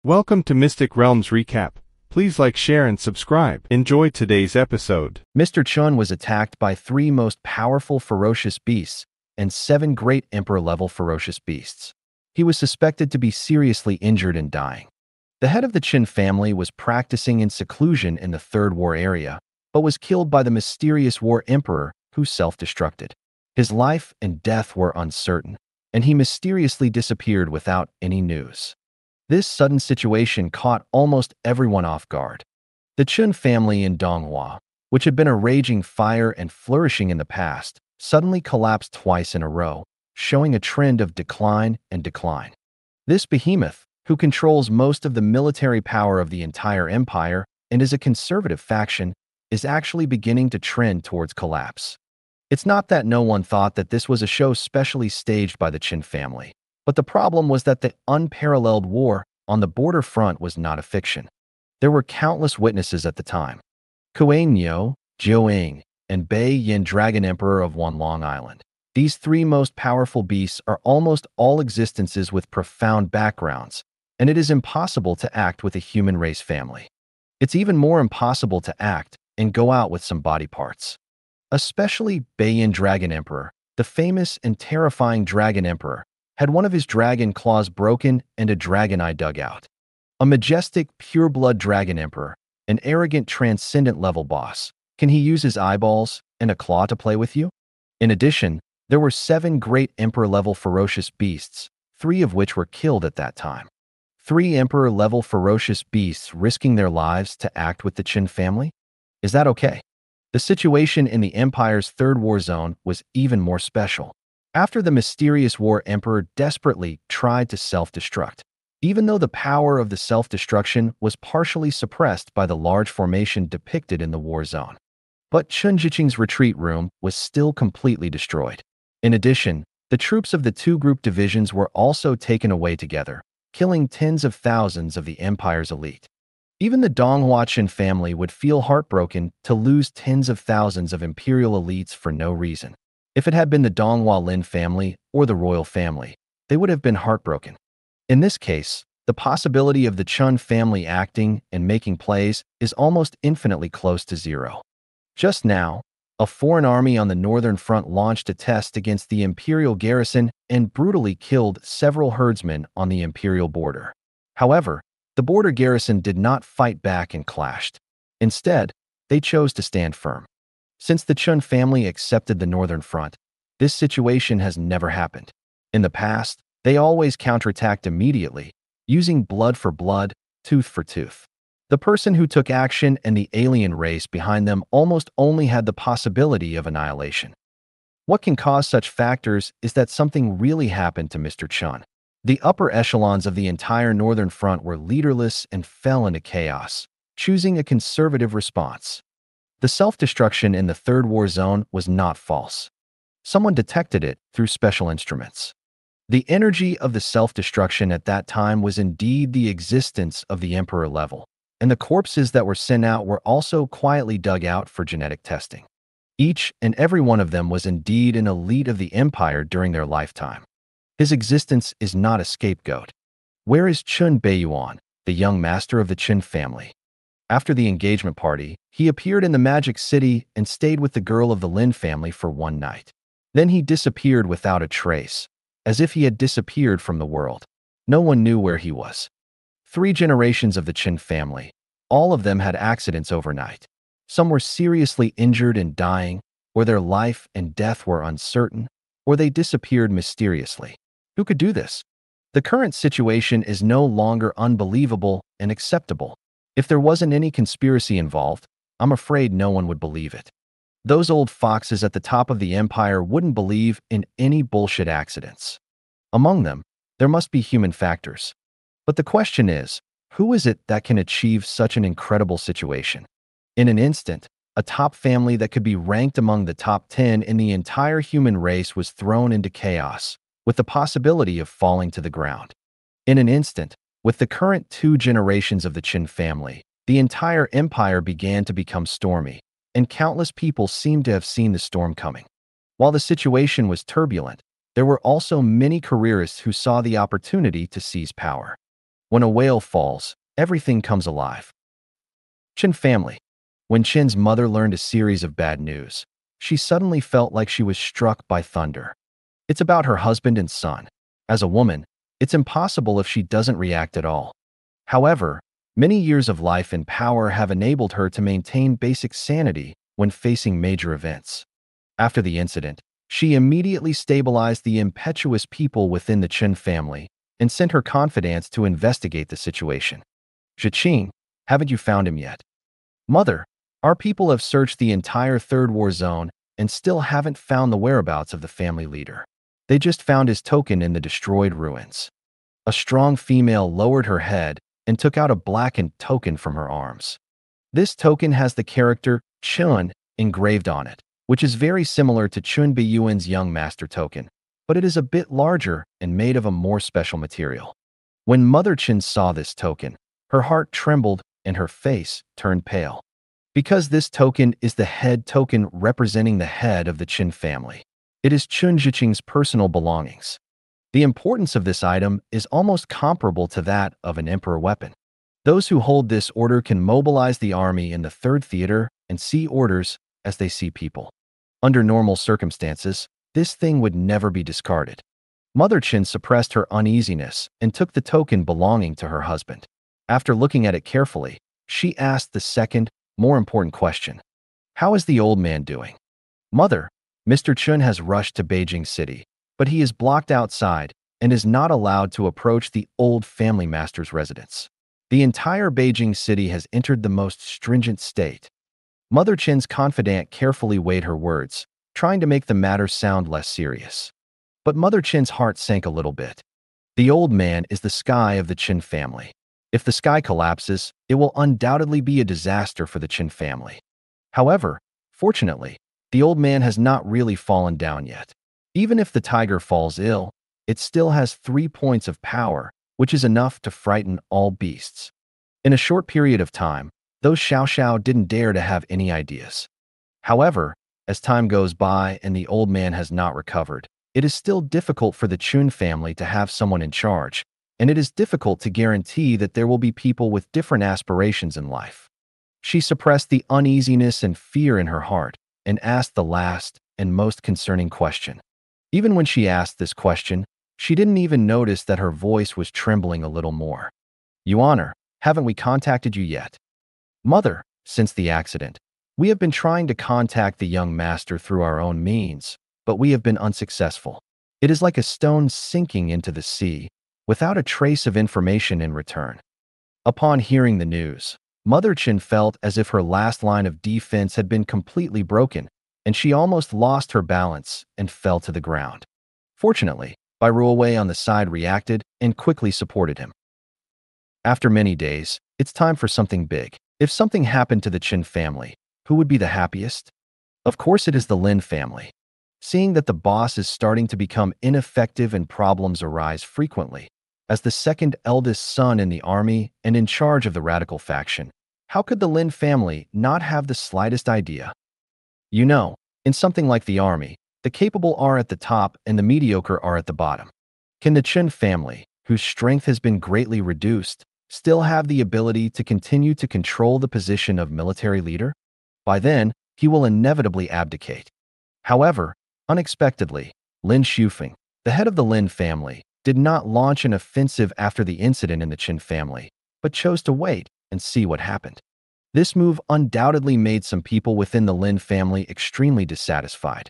Welcome to Mystic Realms Recap. Please like, share, and subscribe. Enjoy today's episode. Mr. Chun was attacked by 3 most powerful ferocious beasts and 7 great emperor-level ferocious beasts. He was suspected to be seriously injured and dying. The head of the Chen family was practicing in seclusion in the Third War area, but was killed by the mysterious war emperor who self-destructed. His life and death were uncertain, and he mysteriously disappeared without any news. This sudden situation caught almost everyone off guard. The Chen family in Donghua, which had been a raging fire and flourishing in the past, suddenly collapsed twice in a row, showing a trend of decline and decline. This behemoth, who controls most of the military power of the entire empire and is a conservative faction, is actually beginning to trend towards collapse. It's not that no one thought that this was a show specially staged by the Chen family, but the problem was that the unparalleled war on the border front was not a fiction. There were countless witnesses at the time. Kuei Niu, Jiu-Ing, and Beiyuan Dragon Emperor of One Long Island. These 3 most powerful beasts are almost all existences with profound backgrounds, and it is impossible to act with a human race family. It's even more impossible to act and go out with some body parts. Especially Beiyuan Dragon Emperor, the famous and terrifying Dragon Emperor, had one of his dragon claws broken and a dragon eye dug out. A majestic, pure-blood dragon emperor, an arrogant, transcendent-level boss. Can he use his eyeballs and a claw to play with you? In addition, there were 7 great emperor-level ferocious beasts, 3 of which were killed at that time. 3 emperor-level ferocious beasts risking their lives to act with the Chen family? Is that okay? The situation in the Empire's Third War Zone was even more special. After the mysterious war emperor desperately tried to self-destruct, even though the power of the self-destruction was partially suppressed by the large formation depicted in the war zone. But Chen Jiqing's retreat room was still completely destroyed. In addition, the troops of the 2 group divisions were also taken away together, killing tens of thousands of the Empire's elite. Even the Donghua Chen family would feel heartbroken to lose tens of thousands of imperial elites for no reason. If it had been the Donghua Lin family or the royal family, they would have been heartbroken. In this case, the possibility of the Chun family acting and making plays is almost infinitely close to 0. Just now, a foreign army on the northern front launched a test against the imperial garrison and brutally killed several herdsmen on the imperial border. However, the border garrison did not fight back and clashed. Instead, they chose to stand firm. Since the Chun family accepted the northern front, this situation has never happened. In the past, they always counterattacked immediately, using blood for blood, tooth for tooth. The person who took action and the alien race behind them almost only had the possibility of annihilation. What can cause such factors is that something really happened to Mr. Chun. The upper echelons of the entire northern front were leaderless and fell into chaos, choosing a conservative response. The self-destruction in the Third War Zone was not false. Someone detected it through special instruments. The energy of the self-destruction at that time was indeed the existence of the Emperor level, and the corpses that were sent out were also quietly dug out for genetic testing. Each and every one of them was indeed an elite of the Empire during their lifetime. His existence is not a scapegoat. Where is Chen Beiyuan, the young master of the Chen family? After the engagement party, he appeared in the Magic City and stayed with the girl of the Lin family for one night. Then he disappeared without a trace, as if he had disappeared from the world. No one knew where he was. 3 generations of the Chen family, all of them had accidents overnight. Some were seriously injured and dying, or their life and death were uncertain, or they disappeared mysteriously. Who could do this? The current situation is no longer unbelievable and acceptable. If there wasn't any conspiracy involved, I'm afraid no one would believe it. Those old foxes at the top of the empire wouldn't believe in any bullshit accidents. Among them, there must be human factors. But the question is, who is it that can achieve such an incredible situation? In an instant, a top family that could be ranked among the top 10 in the entire human race was thrown into chaos, with the possibility of falling to the ground. In an instant, with the current 2 generations of the Chen family, the entire empire began to become stormy, and countless people seemed to have seen the storm coming. While the situation was turbulent, there were also many careerists who saw the opportunity to seize power. When a whale falls, everything comes alive. Chen family. When Chen's mother learned a series of bad news, she suddenly felt like she was struck by thunder. It's about her husband and son. As a woman, it's impossible if she doesn't react at all. However, many years of life and power have enabled her to maintain basic sanity when facing major events. After the incident, she immediately stabilized the impetuous people within the Chen family and sent her confidants to investigate the situation. Zhiqing, haven't you found him yet? Mother, our people have searched the entire Third War Zone and still haven't found the whereabouts of the family leader. They just found his token in the destroyed ruins. A strong female lowered her head and took out a blackened token from her arms. This token has the character Chen engraved on it, which is very similar to Chen Beiyuan's young master token, but it is a bit larger and made of a more special material. When Mother Chen saw this token, her heart trembled and her face turned pale. Because this token is the head token representing the head of the Chen family. It is Chen Zhiqing's personal belongings. The importance of this item is almost comparable to that of an emperor weapon. Those who hold this order can mobilize the army in the Third Theater and see orders as they see people. Under normal circumstances, this thing would never be discarded. Mother Chen suppressed her uneasiness and took the token belonging to her husband. After looking at it carefully, she asked the second, more important question. How is the old man doing? Mother, Mr. Chen has rushed to Beijing City, but he is blocked outside and is not allowed to approach the old family master's residence. The entire Beijing City has entered the most stringent state. Mother Chen's confidant carefully weighed her words, trying to make the matter sound less serious. But Mother Chen's heart sank a little bit. The old man is the sky of the Chen family. If the sky collapses, it will undoubtedly be a disaster for the Chen family. However, fortunately, the old man has not really fallen down yet. Even if the tiger falls ill, it still has 3 points of power, which is enough to frighten all beasts. In a short period of time, those Xiao didn't dare to have any ideas. However, as time goes by and the old man has not recovered, it is still difficult for the Chun family to have someone in charge, and it is difficult to guarantee that there will be people with different aspirations in life. She suppressed the uneasiness and fear in her heart and asked the last and most concerning question. Even when she asked this question, she didn't even notice that her voice was trembling a little more. Yuaner, haven't we contacted you yet? Mother, since the accident, we have been trying to contact the young master through our own means, but we have been unsuccessful. It is like a stone sinking into the sea, without a trace of information in return. Upon hearing the news, Mother Chen felt as if her last line of defense had been completely broken, and she almost lost her balance and fell to the ground. Fortunately, Bai Ruowei on the side reacted and quickly supported him. After many days, it's time for something big. If something happened to the Chen family, who would be the happiest? Of course it is the Lin family. Seeing that the boss is starting to become ineffective and problems arise frequently, as the second eldest son in the army and in charge of the radical faction, how could the Lin family not have the slightest idea? You know, in something like the army, the capable are at the top and the mediocre are at the bottom. Can the Chen family, whose strength has been greatly reduced, still have the ability to continue to control the position of military leader? By then, he will inevitably abdicate. However, unexpectedly, Lin Shufeng, the head of the Lin family, did not launch an offensive after the incident in the Chen family, but chose to wait and see what happened. This move undoubtedly made some people within the Lin family extremely dissatisfied.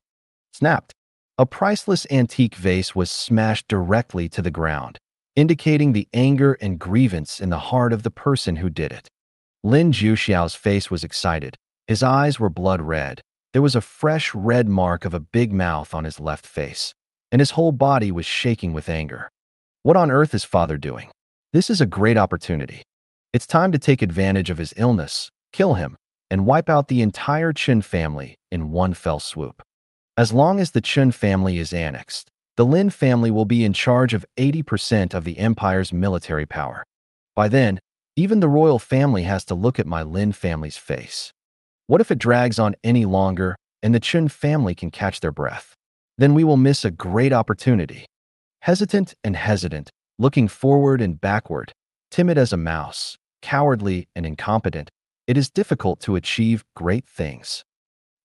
Snapped. A priceless antique vase was smashed directly to the ground, indicating the anger and grievance in the heart of the person who did it. Lin Zhuxiao's face was excited. His eyes were blood red. There was a fresh red mark of a big mouth on his left face, and his whole body was shaking with anger. What on earth is father doing? This is a great opportunity. It's time to take advantage of his illness, kill him, and wipe out the entire Chen family in one fell swoop. As long as the Chen family is annexed, the Lin family will be in charge of 80% of the empire's military power. By then, even the royal family has to look at my Lin family's face. What if it drags on any longer and the Chen family can catch their breath? Then we will miss a great opportunity. Hesitant and hesitant, looking forward and backward, Timid as a mouse, cowardly and incompetent, it is difficult to achieve great things.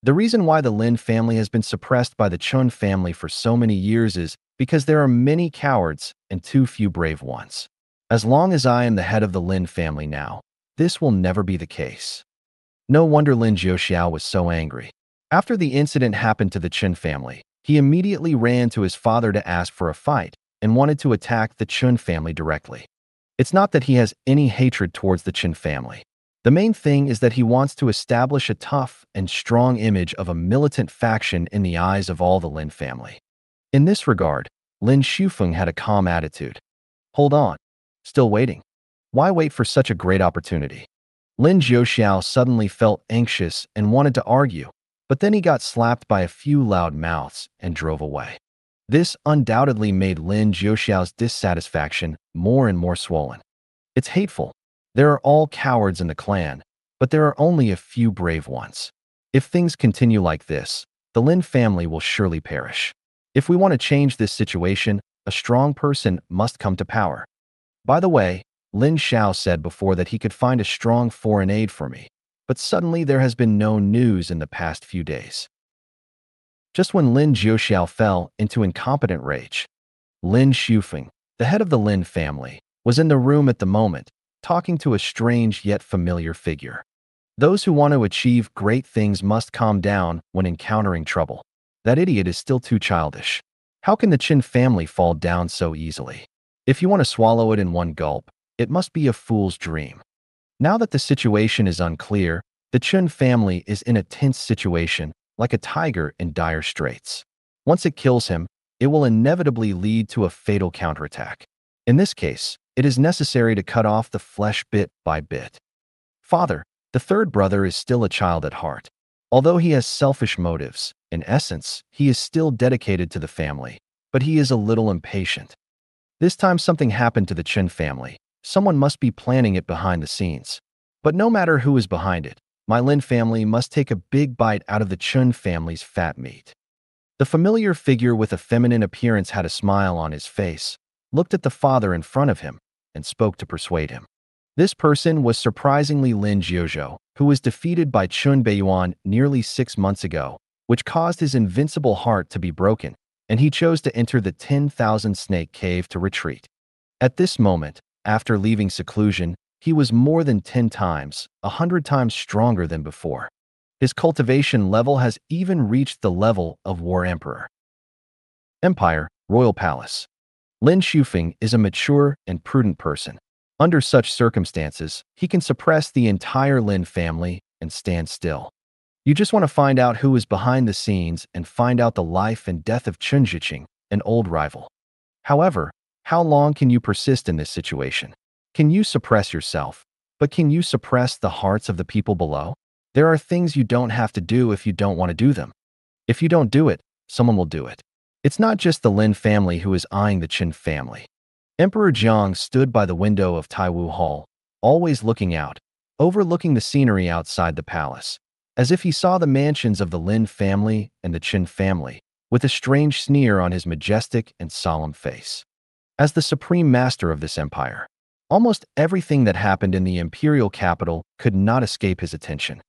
The reason why the Lin family has been suppressed by the Chen family for so many years is because there are many cowards and too few brave ones. As long as I am the head of the Lin family now, this will never be the case. No wonder Lin Jiuxiao was so angry. After the incident happened to the Chen family, he immediately ran to his father to ask for a fight and wanted to attack the Chen family directly. It's not that he has any hatred towards the Chen family. The main thing is that he wants to establish a tough and strong image of a militant faction in the eyes of all the Lin family. In this regard, Lin Shufeng had a calm attitude. Hold on. Still waiting? Why wait for such a great opportunity? Lin Jiuxiao suddenly felt anxious and wanted to argue, but then he got slapped by a few loud mouths and drove away. This undoubtedly made Lin Jiuxiao's dissatisfaction more and more swollen. It's hateful. There are all cowards in the clan, but there are only a few brave ones. If things continue like this, the Lin family will surely perish. If we want to change this situation, a strong person must come to power. By the way, Lin Xiao said before that he could find a strong foreign aid for me, but suddenly there has been no news in the past few days. Just when Lin Jiuxiao fell into incompetent rage, Lin Shufeng, the head of the Lin family, was in the room at the moment, talking to a strange yet familiar figure. Those who want to achieve great things must calm down when encountering trouble. That idiot is still too childish. How can the Qin family fall down so easily? If you want to swallow it in one gulp, it must be a fool's dream. Now that the situation is unclear, the Chen family is in a tense situation, like a tiger in dire straits. Once it kills him, it will inevitably lead to a fatal counterattack. In this case, it is necessary to cut off the flesh bit by bit. Father, the third brother, is still a child at heart. Although he has selfish motives, in essence, he is still dedicated to the family, but he is a little impatient. This time something happened to the Chen family. Someone must be planning it behind the scenes. But no matter who is behind it, my Lin family must take a big bite out of the Chen family's fat meat. The familiar figure with a feminine appearance had a smile on his face, looked at the father in front of him, and spoke to persuade him. This person was surprisingly Lin Jiuzhou, who was defeated by Chen Beiyuan nearly 6 months ago, which caused his invincible heart to be broken, and he chose to enter the 10,000 snake cave to retreat. At this moment, after leaving seclusion, he was more than 10 times, 100 times stronger than before. His cultivation level has even reached the level of War Emperor. Empire, Royal Palace. Lin Shufeng is a mature and prudent person. Under such circumstances, he can suppress the entire Lin family and stand still. You just want to find out who is behind the scenes and find out the life and death of Chen Ziqing, an old rival. However, how long can you persist in this situation? Can you suppress yourself, but can you suppress the hearts of the people below? There are things you don't have to do if you don't want to do them. If you don't do it, someone will do it. It's not just the Lin family who is eyeing the Qin family. Emperor Jiang stood by the window of Taiwu Hall, always looking out, overlooking the scenery outside the palace, as if he saw the mansions of the Lin family and the Qin family, with a strange sneer on his majestic and solemn face. As the supreme master of this empire, almost everything that happened in the imperial capital could not escape his attention.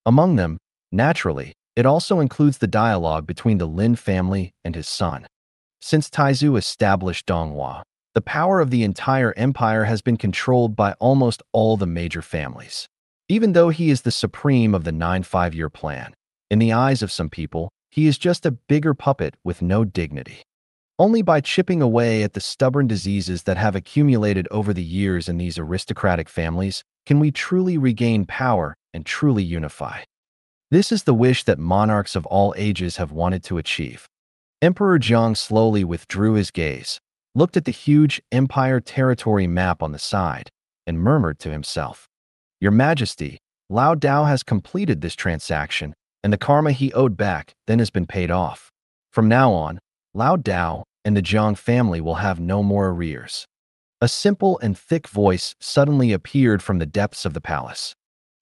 Among them, naturally, it also includes the dialogue between the Lin family and his son. Since Taizu established Donghua, the power of the entire empire has been controlled by almost all the major families. Even though he is the supreme of the 9 5-year plan, in the eyes of some people, he is just a bigger puppet with no dignity. Only by chipping away at the stubborn diseases that have accumulated over the years in these aristocratic families can we truly regain power and truly unify. This is the wish that monarchs of all ages have wanted to achieve. Emperor Jiang slowly withdrew his gaze, looked at the huge empire territory map on the side, and murmured to himself, "Your Majesty, Lao Dao has completed this transaction, and the karma he owed back then has been paid off. From now on, Lao Dao and the Jiang family will have no more arrears." A simple and thick voice suddenly appeared from the depths of the palace.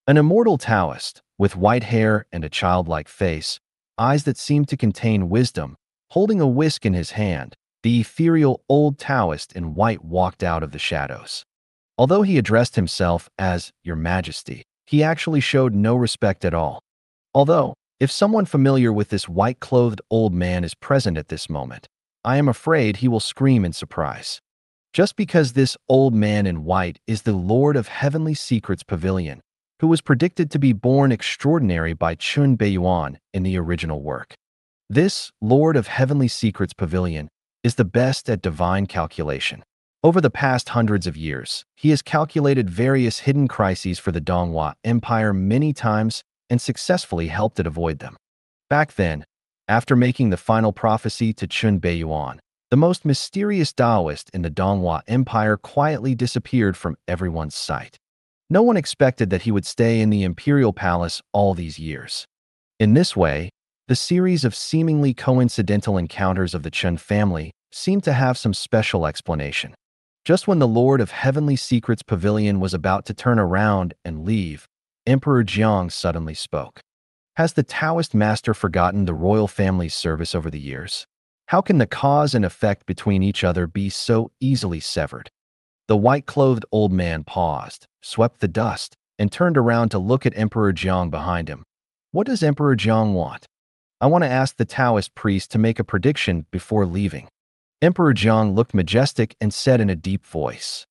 An immortal Taoist, with white hair and a childlike face, eyes that seemed to contain wisdom, holding a whisk in his hand, the ethereal old Taoist in white walked out of the shadows. Although he addressed himself as Your Majesty, he actually showed no respect at all. Although, if someone familiar with this white-clothed old man is present at this moment, I am afraid he will scream in surprise. Just because this old man in white is the Lord of Heavenly Secrets Pavilion, who was predicted to be born extraordinary by Chen Beiyuan in the original work. This Lord of Heavenly Secrets Pavilion is the best at divine calculation. Over the past hundreds of years, he has calculated various hidden crises for the Donghua Empire many times and successfully helped it avoid them. Back then, after making the final prophecy to Chen Beiyuan, the most mysterious Taoist in the Donghua Empire quietly disappeared from everyone's sight. No one expected that he would stay in the imperial palace all these years. In this way, the series of seemingly coincidental encounters of the Chen family seemed to have some special explanation. Just when the Lord of Heavenly Secrets Pavilion was about to turn around and leave, Emperor Jiang suddenly spoke. Has the Taoist master forgotten the royal family's service over the years? How can the cause and effect between each other be so easily severed? The white-clothed old man paused, swept the dust, and turned around to look at Emperor Jiang behind him. What does Emperor Jiang want? I want to ask the Taoist priest to make a prediction before leaving. Emperor Jiang looked majestic and said in a deep voice,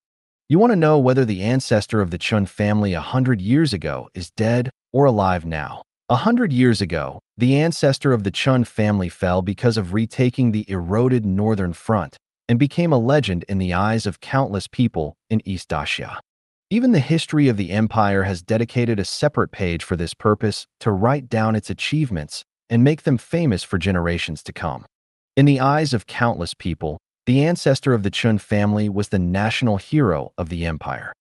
You want to know whether the ancestor of the Chen family 100 years ago is dead or alive now? 100 years ago, the ancestor of the Chen family fell because of retaking the eroded northern front and became a legend in the eyes of countless people in East Asia. Even the history of the empire has dedicated a separate page for this purpose to write down its achievements and make them famous for generations to come. In the eyes of countless people, the ancestor of the Chen family was the national hero of the empire.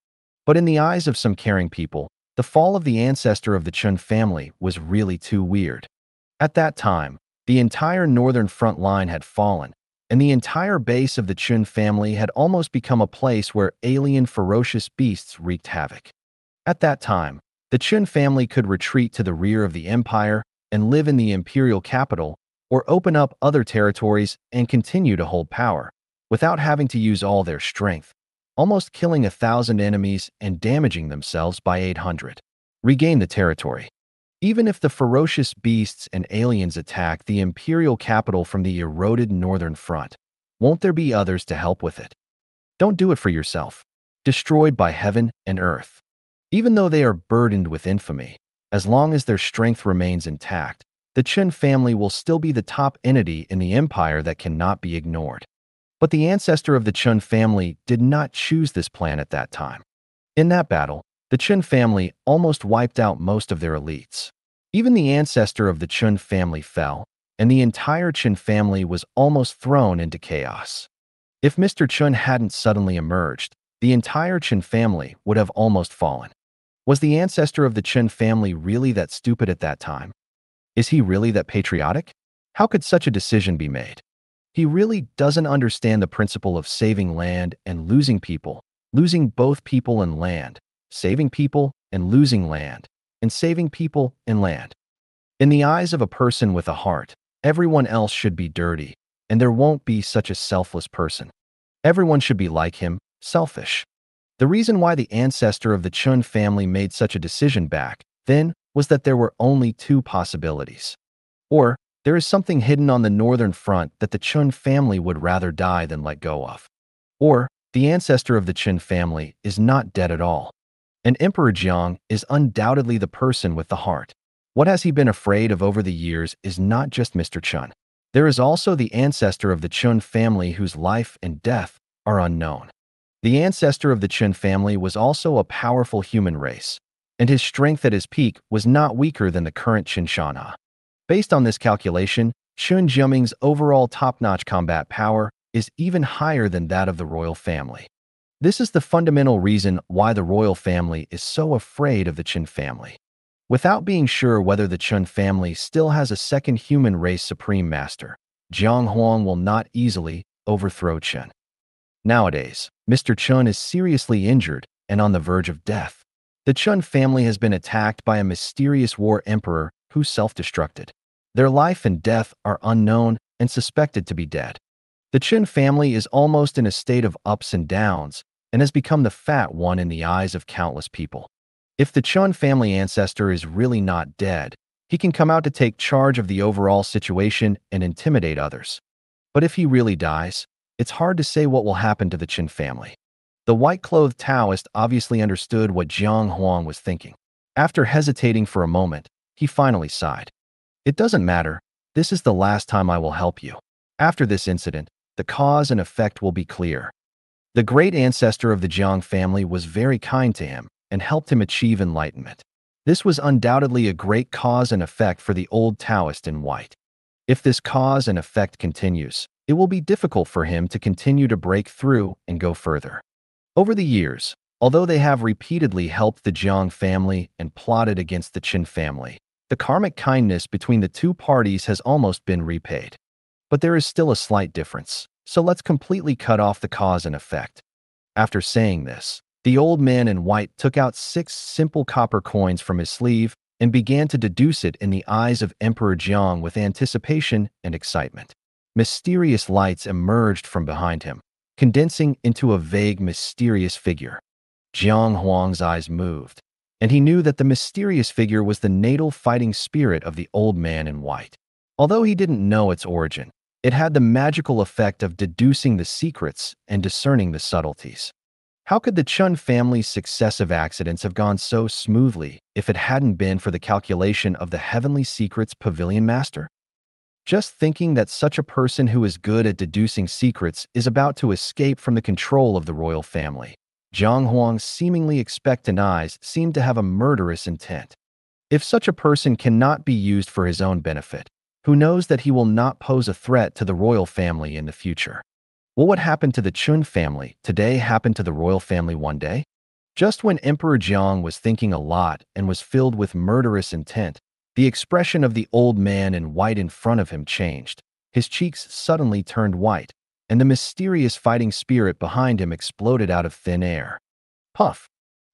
But in the eyes of some caring people, the fall of the ancestor of the Chen family was really too weird. At that time, the entire northern front line had fallen, and the entire base of the Chen family had almost become a place where alien ferocious beasts wreaked havoc. At that time, the Chen family could retreat to the rear of the empire and live in the imperial capital, or open up other territories and continue to hold power, without having to use all their strength, almost killing 1,000 enemies and damaging themselves by 800. Regain the territory. Even if the ferocious beasts and aliens attack the imperial capital from the eroded northern front, won't there be others to help with it? Don't do it for yourself. Destroyed by heaven and earth. Even though they are burdened with infamy, as long as their strength remains intact, the Chen family will still be the top entity in the empire that cannot be ignored. But the ancestor of the Chen family did not choose this plan at that time. In that battle, the Chen family almost wiped out most of their elites. Even the ancestor of the Chen family fell, and the entire Chen family was almost thrown into chaos. If Mr. Chen hadn't suddenly emerged, the entire Chen family would have almost fallen. Was the ancestor of the Chen family really that stupid at that time? Is he really that patriotic? How could such a decision be made? He really doesn't understand the principle of saving land and losing people, losing both people and land, saving people and losing land, and saving people and land. In the eyes of a person with a heart, everyone else should be dirty, and there won't be such a selfless person. Everyone should be like him, selfish. The reason why the ancestor of the Chen family made such a decision back then was that there were only two possibilities. Or, there is something hidden on the northern front that the Chen family would rather die than let go of. Or, the ancestor of the Chen family is not dead at all. And Emperor Jiang is undoubtedly the person with the heart. What has he been afraid of over the years is not just Mr. Chen. There is also the ancestor of the Chen family whose life and death are unknown. The ancestor of the Chen family was also a powerful human race, and his strength at his peak was not weaker than the current Chen Shana. Based on this calculation, Chen Jiuming's overall top-notch combat power is even higher than that of the royal family. This is the fundamental reason why the royal family is so afraid of the Chen family. Without being sure whether the Chen family still has a second human race supreme master, Jiang Huang will not easily overthrow Chen. Nowadays, Mr. Chen is seriously injured and on the verge of death. The Chen family has been attacked by a mysterious war emperor who self-destructed. Their life and death are unknown and suspected to be dead. The Chen family is almost in a state of ups and downs, and has become the fat one in the eyes of countless people. If the Chen family ancestor is really not dead, he can come out to take charge of the overall situation and intimidate others. But if he really dies, it's hard to say what will happen to the Chen family. The white-clothed Taoist obviously understood what Jiang Huang was thinking. After hesitating for a moment, he finally sighed. "It doesn't matter. This is the last time I will help you. After this incident, the cause and effect will be clear." The great ancestor of the Jiang family was very kind to him and helped him achieve enlightenment. This was undoubtedly a great cause and effect for the old Taoist in white. If this cause and effect continues, it will be difficult for him to continue to break through and go further. Over the years, although they have repeatedly helped the Jiang family and plotted against the Qin family, the karmic kindness between the two parties has almost been repaid. But there is still a slight difference, so let's completely cut off the cause and effect. After saying this, the old man in white took out 6 simple copper coins from his sleeve and began to deduce it in the eyes of Emperor Jiang with anticipation and excitement. Mysterious lights emerged from behind him, condensing into a vague, mysterious figure. Jiang Huang's eyes moved, and he knew that the mysterious figure was the natal fighting spirit of the old man in white. Although he didn't know its origin, it had the magical effect of deducing the secrets and discerning the subtleties. How could the Chen family's successive accidents have gone so smoothly if it hadn't been for the calculation of the Heavenly Secrets Pavilion Master? Just thinking that such a person who is good at deducing secrets is about to escape from the control of the royal family, Jiang Huang's seemingly expectant eyes seemed to have a murderous intent. If such a person cannot be used for his own benefit, who knows that he will not pose a threat to the royal family in the future? What would happen to the Chun family today happened to the royal family one day? Just when Emperor Jiang was thinking a lot and was filled with murderous intent, the expression of the old man in white in front of him changed. His cheeks suddenly turned white, and the mysterious fighting spirit behind him exploded out of thin air. Puff!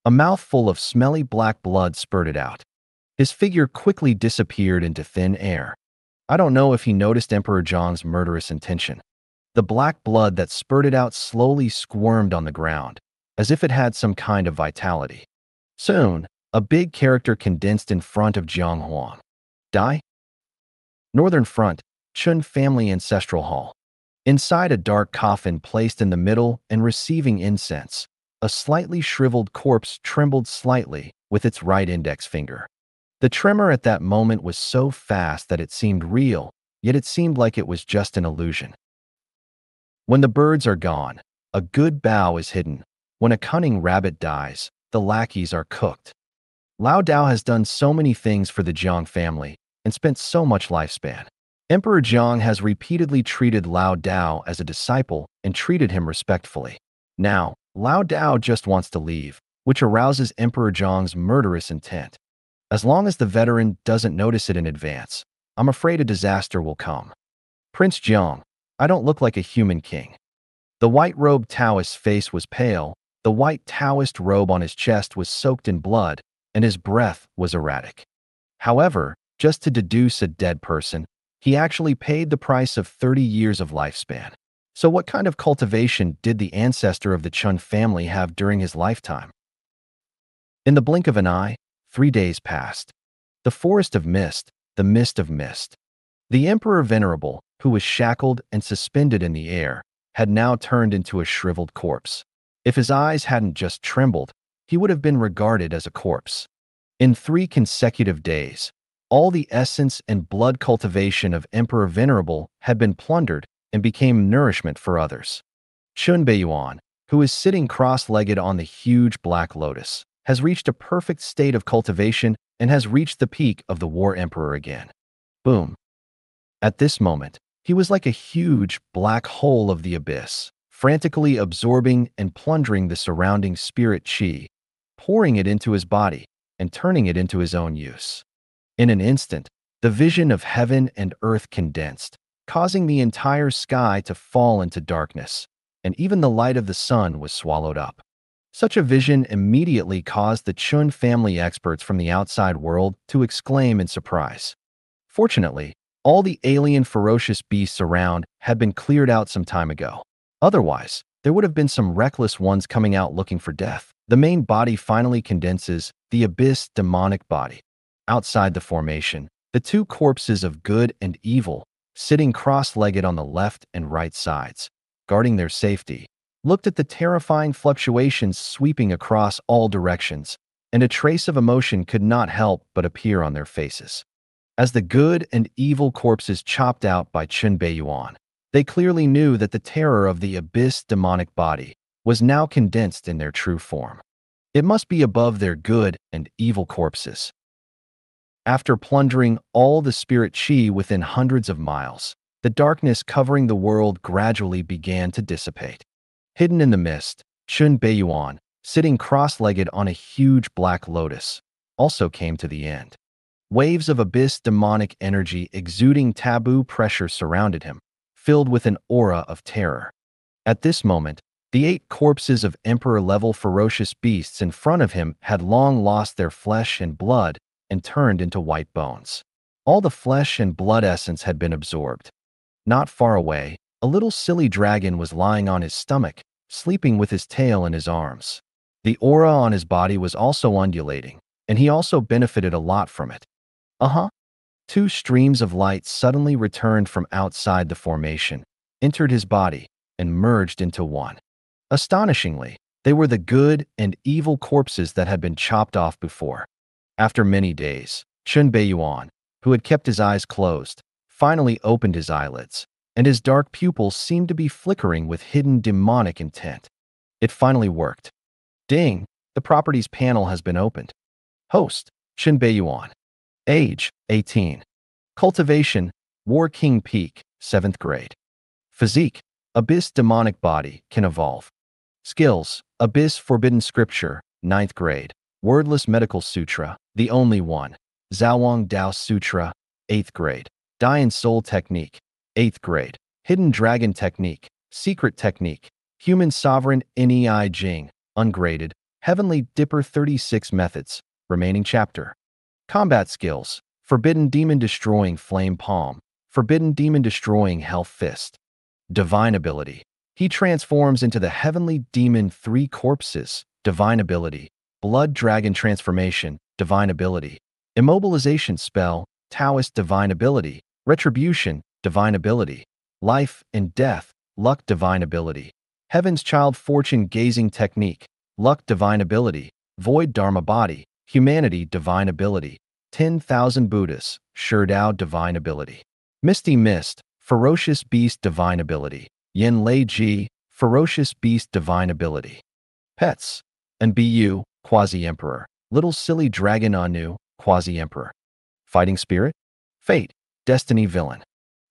A mouthful of smelly black blood spurted out. His figure quickly disappeared into thin air. I don't know if he noticed Emperor Jiang's murderous intention. The black blood that spurted out slowly squirmed on the ground, as if it had some kind of vitality. Soon, a big character condensed in front of Jiang Huang. Die? Northern Front, Chun Family Ancestral Hall. Inside a dark coffin placed in the middle and receiving incense, a slightly shriveled corpse trembled slightly with its right index finger. The tremor at that moment was so fast that it seemed real, yet it seemed like it was just an illusion. When the birds are gone, a good bough is hidden. When a cunning rabbit dies, the lackeys are cooked. Lao Dao has done so many things for the Jiang family and spent so much lifespan. Emperor Jiang has repeatedly treated Lao Dao as a disciple and treated him respectfully. Now, Lao Dao just wants to leave, which arouses Emperor Jiang's murderous intent. As long as the veteran doesn't notice it in advance, I'm afraid a disaster will come. Prince Jiang, I don't look like a human king. The white-robed Taoist's face was pale, the white Taoist robe on his chest was soaked in blood, and his breath was erratic. However, just to deduce a dead person, he actually paid the price of 30 years of lifespan. So what kind of cultivation did the ancestor of the Chun family have during his lifetime? In the blink of an eye, 3 days passed. The forest of mist, the mist of mist. The Emperor Venerable, who was shackled and suspended in the air, had now turned into a shriveled corpse. If his eyes hadn't just trembled, he would have been regarded as a corpse. In 3 consecutive days, all the essence and blood cultivation of Emperor Venerable had been plundered and became nourishment for others. Chen Beiyuan, who is sitting cross-legged on the huge black lotus, has reached a perfect state of cultivation and has reached the peak of the War Emperor again. Boom. At this moment, he was like a huge black hole of the abyss, frantically absorbing and plundering the surrounding spirit chi, pouring it into his body and turning it into his own use. In an instant, the vision of heaven and earth condensed, causing the entire sky to fall into darkness, and even the light of the sun was swallowed up. Such a vision immediately caused the Chun family experts from the outside world to exclaim in surprise. Fortunately, all the alien ferocious beasts around had been cleared out some time ago. Otherwise, there would have been some reckless ones coming out looking for death. The main body finally condenses, the abyss demonic body. Outside the formation, the two corpses of good and evil, sitting cross-legged on the left and right sides, guarding their safety, looked at the terrifying fluctuations sweeping across all directions, and a trace of emotion could not help but appear on their faces. As the good and evil corpses chopped out by Chen Beiyuan, they clearly knew that the terror of the abyss demonic body was now condensed in their true form. It must be above their good and evil corpses. After plundering all the spirit chi within hundreds of miles, the darkness covering the world gradually began to dissipate. Hidden in the mist, Chen Beiyuan, sitting cross-legged on a huge black lotus, also came to the end. Waves of abyss demonic energy exuding taboo pressure surrounded him, filled with an aura of terror. At this moment, the 8 corpses of emperor-level ferocious beasts in front of him had long lost their flesh and blood and turned into white bones. All the flesh and blood essence had been absorbed. Not far away, a little silly dragon was lying on his stomach, sleeping with his tail in his arms. The aura on his body was also undulating, and he also benefited a lot from it. Two streams of light suddenly returned from outside the formation, entered his body, and merged into one. Astonishingly, they were the good and evil corpses that had been chopped off before. After many days, Chen Beiyuan, who had kept his eyes closed, finally opened his eyelids, and his dark pupils seemed to be flickering with hidden demonic intent. It finally worked. Ding! The properties panel has been opened. Host, Chen Beiyuan. Age, 18. Cultivation, War King Peak, 7th grade. Physique, Abyss Demonic Body, can evolve. Skills, Abyss Forbidden Scripture, 9th grade. Wordless Medical Sutra, the only one. Zhaowang Dao Sutra, 8th grade. Dian Soul Technique, 8th grade. Hidden Dragon Technique, Secret Technique. Human Sovereign Nei Jing, ungraded. Heavenly Dipper 36 Methods, remaining chapter. Combat skills, Forbidden Demon Destroying Flame Palm, Forbidden Demon Destroying Health Fist. Divine ability. He transforms into the Heavenly Demon 3 Corpses, divine ability. Blood Dragon Transformation, divine ability. Immobilization Spell, Taoist divine ability. Retribution, divine ability. Life and Death, Luck divine ability. Heaven's Child Fortune Gazing Technique, Luck divine ability. Void Dharma Body, Humanity divine ability. 10,000 Buddhas, Sherdao divine ability. Misty Mist, Ferocious Beast divine ability. Yen Lei Ji, Ferocious Beast divine ability. Pets. And Bu, Quasi-Emperor. Little Silly Dragon Anu, Quasi-Emperor. Fighting Spirit. Fate, Destiny Villain.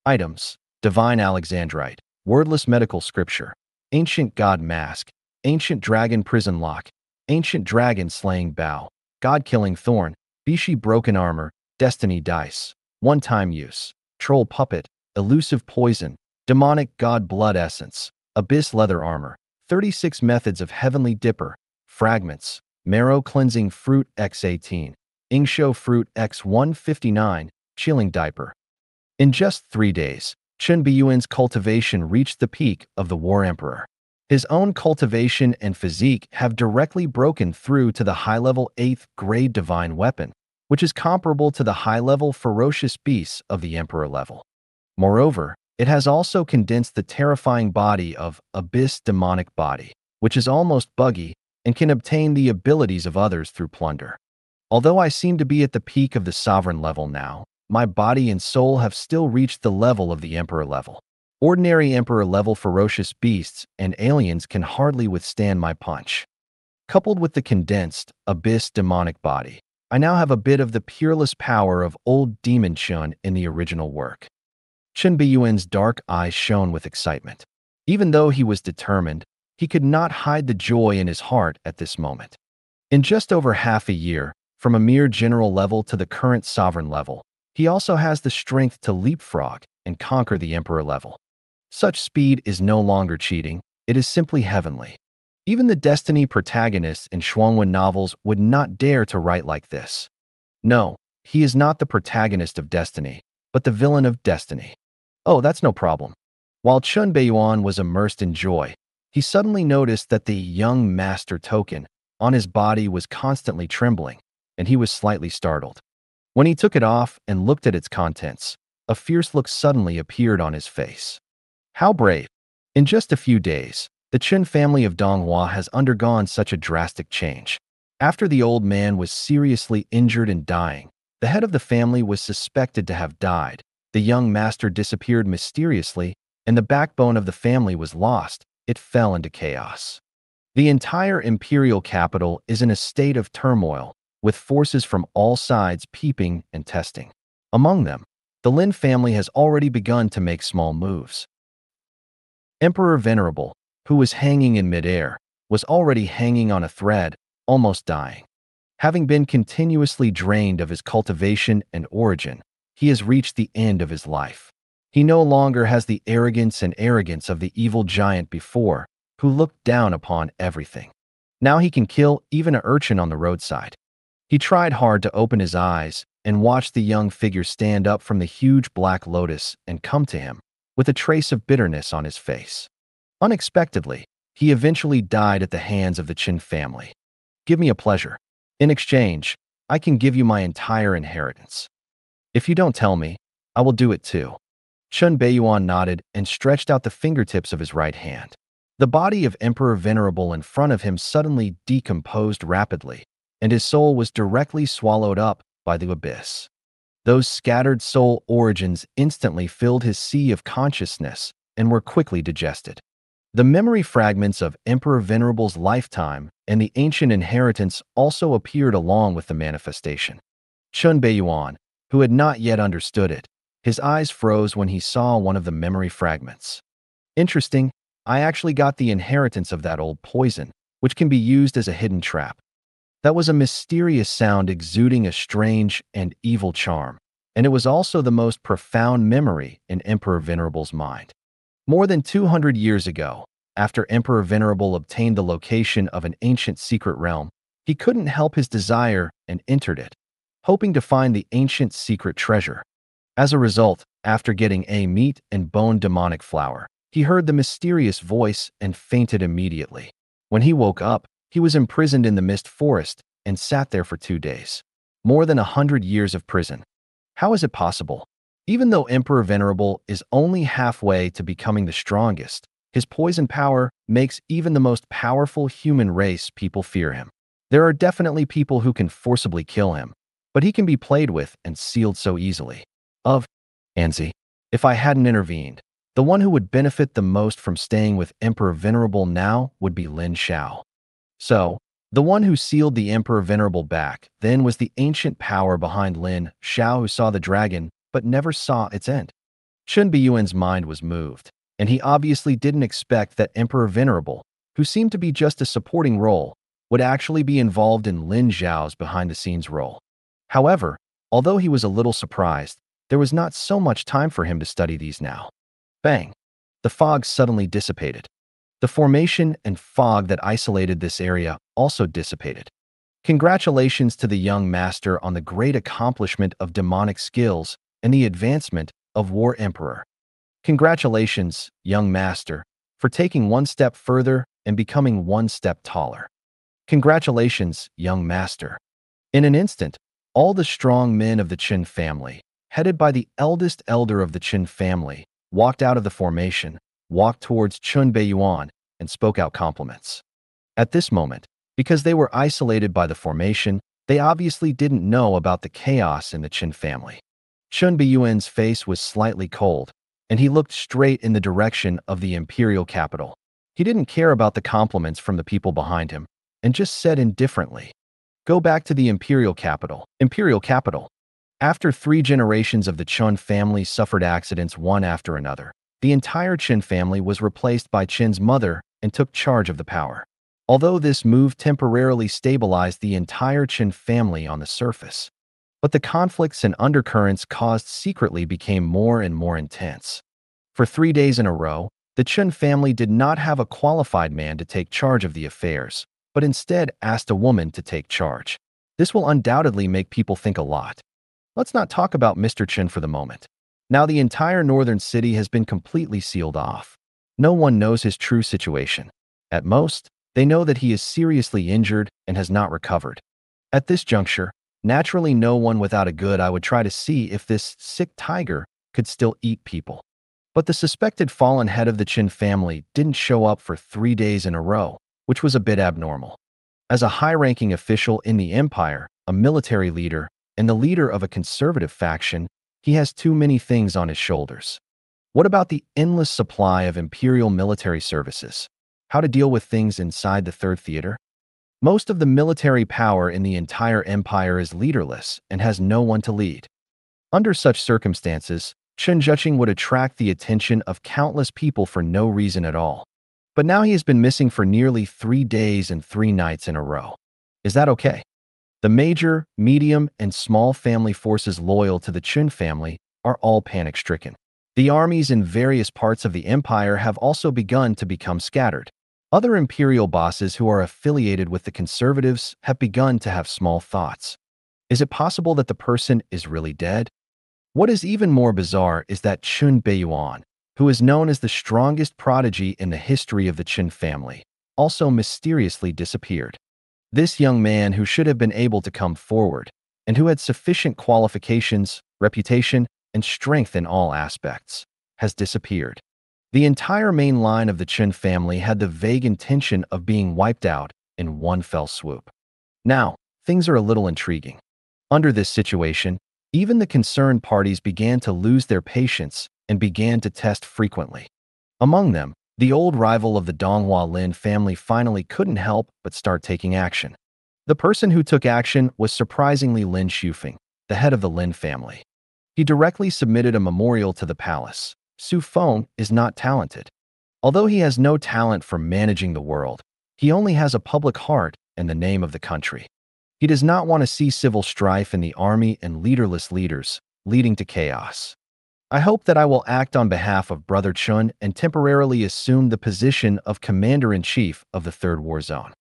Items, Divine Alexandrite. Wordless Medical Scripture. Ancient God Mask. Ancient Dragon Prison Lock. Ancient Dragon Slaying Bow. God-Killing Thorn. Bishi Broken Armor. Destiny Dice. One-time use. Troll Puppet. Elusive Poison. Demonic God Blood Essence. Abyss Leather Armor. 36 Methods of Heavenly Dipper. Fragments. Marrow Cleansing Fruit X18. Ingsho Fruit X159. Chilling Diaper. In just 3 days, Chen Beiyuan's cultivation reached the peak of the War Emperor. His own cultivation and physique have directly broken through to the high-level 8th grade divine weapon, which is comparable to the high-level ferocious beasts of the Emperor level. Moreover, it has also condensed the terrifying body of Abyss Demonic Body, which is almost buggy and can obtain the abilities of others through plunder. Although I seem to be at the peak of the sovereign level now, my body and soul have still reached the level of the Emperor level. Ordinary Emperor-level ferocious beasts and aliens can hardly withstand my punch. Coupled with the condensed, Abyss Demonic Body, I now have a bit of the peerless power of old Demon Chun in the original work. Chen Beiyuan's dark eyes shone with excitement. Even though he was determined, he could not hide the joy in his heart at this moment. In just over half a year, from a mere general level to the current sovereign level, he also has the strength to leapfrog and conquer the Emperor level. Such speed is no longer cheating, it is simply heavenly. Even the Destiny protagonists in Shuangwen novels would not dare to write like this. No, he is not the protagonist of Destiny, but the villain of Destiny. Oh, that's no problem. While Chen Beiyuan was immersed in joy, he suddenly noticed that the young master token on his body was constantly trembling, and he was slightly startled. When he took it off and looked at its contents, a fierce look suddenly appeared on his face. How brave! In just a few days, the Chen family of Donghua has undergone such a drastic change. After the old man was seriously injured and dying, the head of the family was suspected to have died. The young master disappeared mysteriously, and the backbone of the family was lost. It fell into chaos. The entire imperial capital is in a state of turmoil, with forces from all sides peeping and testing. Among them, the Lin family has already begun to make small moves. Emperor Venerable, who was hanging in midair, was already hanging on a thread, almost dying. Having been continuously drained of his cultivation and origin, he has reached the end of his life. He no longer has the arrogance of the evil giant before, who looked down upon everything. Now he can kill even an urchin on the roadside. He tried hard to open his eyes and watch the young figure stand up from the huge black lotus and come to him, with a trace of bitterness on his face. Unexpectedly, he eventually died at the hands of the Chen family. Give me a pleasure. In exchange, I can give you my entire inheritance. If you don't tell me, I will do it too. Chen Beiyuan nodded and stretched out the fingertips of his right hand. The body of Emperor Venerable in front of him suddenly decomposed rapidly, and his soul was directly swallowed up by the abyss. Those scattered soul origins instantly filled his sea of consciousness and were quickly digested. The memory fragments of Emperor Venerable's lifetime and the ancient inheritance also appeared along with the manifestation. Chen Beiyuan, who had not yet understood it, his eyes froze when he saw one of the memory fragments. Interesting, I actually got the inheritance of that old poison, which can be used as a hidden trap. That was a mysterious sound exuding a strange and evil charm, and it was also the most profound memory in Emperor Venerable's mind. More than 200 years ago, after Emperor Venerable obtained the location of an ancient secret realm, he couldn't help his desire and entered it, hoping to find the ancient secret treasure. As a result, after getting a meat and bone demonic flower, he heard the mysterious voice and fainted immediately. When he woke up, he was imprisoned in the mist forest and sat there for 2 days. More than 100 years of prison. How is it possible? Even though Emperor Venerable is only halfway to becoming the strongest, his poison power makes even the most powerful human race people fear him. There are definitely people who can forcibly kill him, but he can be played with and sealed so easily. Anzi, if I hadn't intervened, the one who would benefit the most from staying with Emperor Venerable now would be Lin Xiao. So, the one who sealed the Emperor Venerable back then was the ancient power behind Lin Xiao, who saw the dragon but never saw its end. Chen Beiyuan's mind was moved, and he obviously didn't expect that Emperor Venerable, who seemed to be just a supporting role, would actually be involved in Lin Xiao's behind-the-scenes role. However, although he was a little surprised, there was not so much time for him to study these now. Bang! The fog suddenly dissipated. The formation and fog that isolated this area also dissipated. Congratulations to the young master on the great accomplishment of demonic skills and the advancement of War Emperor. Congratulations, young master, for taking one step further and becoming one step taller. Congratulations, young master. In an instant, all the strong men of the Chen family, headed by the eldest elder of the Chen family, walked out of the formation, walked towards Chen Beiyuan, and spoke out compliments. At this moment, because they were isolated by the formation, they obviously didn't know about the chaos in the Chen family. Chen Beiyuan's face was slightly cold, and he looked straight in the direction of the imperial capital. He didn't care about the compliments from the people behind him, and just said indifferently, "Go back to the imperial capital." Imperial capital. After 3 generations of the Chen family suffered accidents one after another, the entire Chen family was replaced by Chen's mother and took charge of the power. Although this move temporarily stabilized the entire Chen family on the surface, but the conflicts and undercurrents caused secretly became more and more intense. For 3 days in a row, the Chen family did not have a qualified man to take charge of the affairs, but instead asked a woman to take charge. This will undoubtedly make people think a lot. Let's not talk about Mr. Chen for the moment. Now the entire northern city has been completely sealed off. No one knows his true situation. At most, they know that he is seriously injured and has not recovered. At this juncture, naturally no one without a good eye would try to see if this sick tiger could still eat people. But the suspected fallen head of the Chen family didn't show up for 3 days in a row, which was a bit abnormal. As a high-ranking official in the empire, a military leader, and the leader of a conservative faction, he has too many things on his shoulders. What about the endless supply of imperial military services? How to deal with things inside the Third Theater? Most of the military power in the entire empire is leaderless and has no one to lead. Under such circumstances, Chen Beiyuan would attract the attention of countless people for no reason at all. But now he has been missing for nearly 3 days and 3 nights in a row. Is that okay? The major, medium, and small family forces loyal to the Chen family are all panic-stricken. The armies in various parts of the empire have also begun to become scattered. Other imperial bosses who are affiliated with the conservatives have begun to have small thoughts. Is it possible that the person is really dead? What is even more bizarre is that Chen Beiyuan, who is known as the strongest prodigy in the history of the Chen family, also mysteriously disappeared. This young man, who should have been able to come forward, and who had sufficient qualifications, reputation, and strength in all aspects, has disappeared. The entire main line of the Chen family had the vague intention of being wiped out in one fell swoop. Now, things are a little intriguing. Under this situation, even the concerned parties began to lose their patience and began to test frequently. Among them, the old rival of the Donghua Lin family finally couldn't help but start taking action. The person who took action was surprisingly Lin Ruobing, the head of the Lin family. He directly submitted a memorial to the palace. Su Feng is not talented. Although he has no talent for managing the world, he only has a public heart and the name of the country. He does not want to see civil strife in the army and leaderless leaders, leading to chaos. I hope that I will act on behalf of Brother Chen and temporarily assume the position of Commander-in-Chief of the Third War Zone.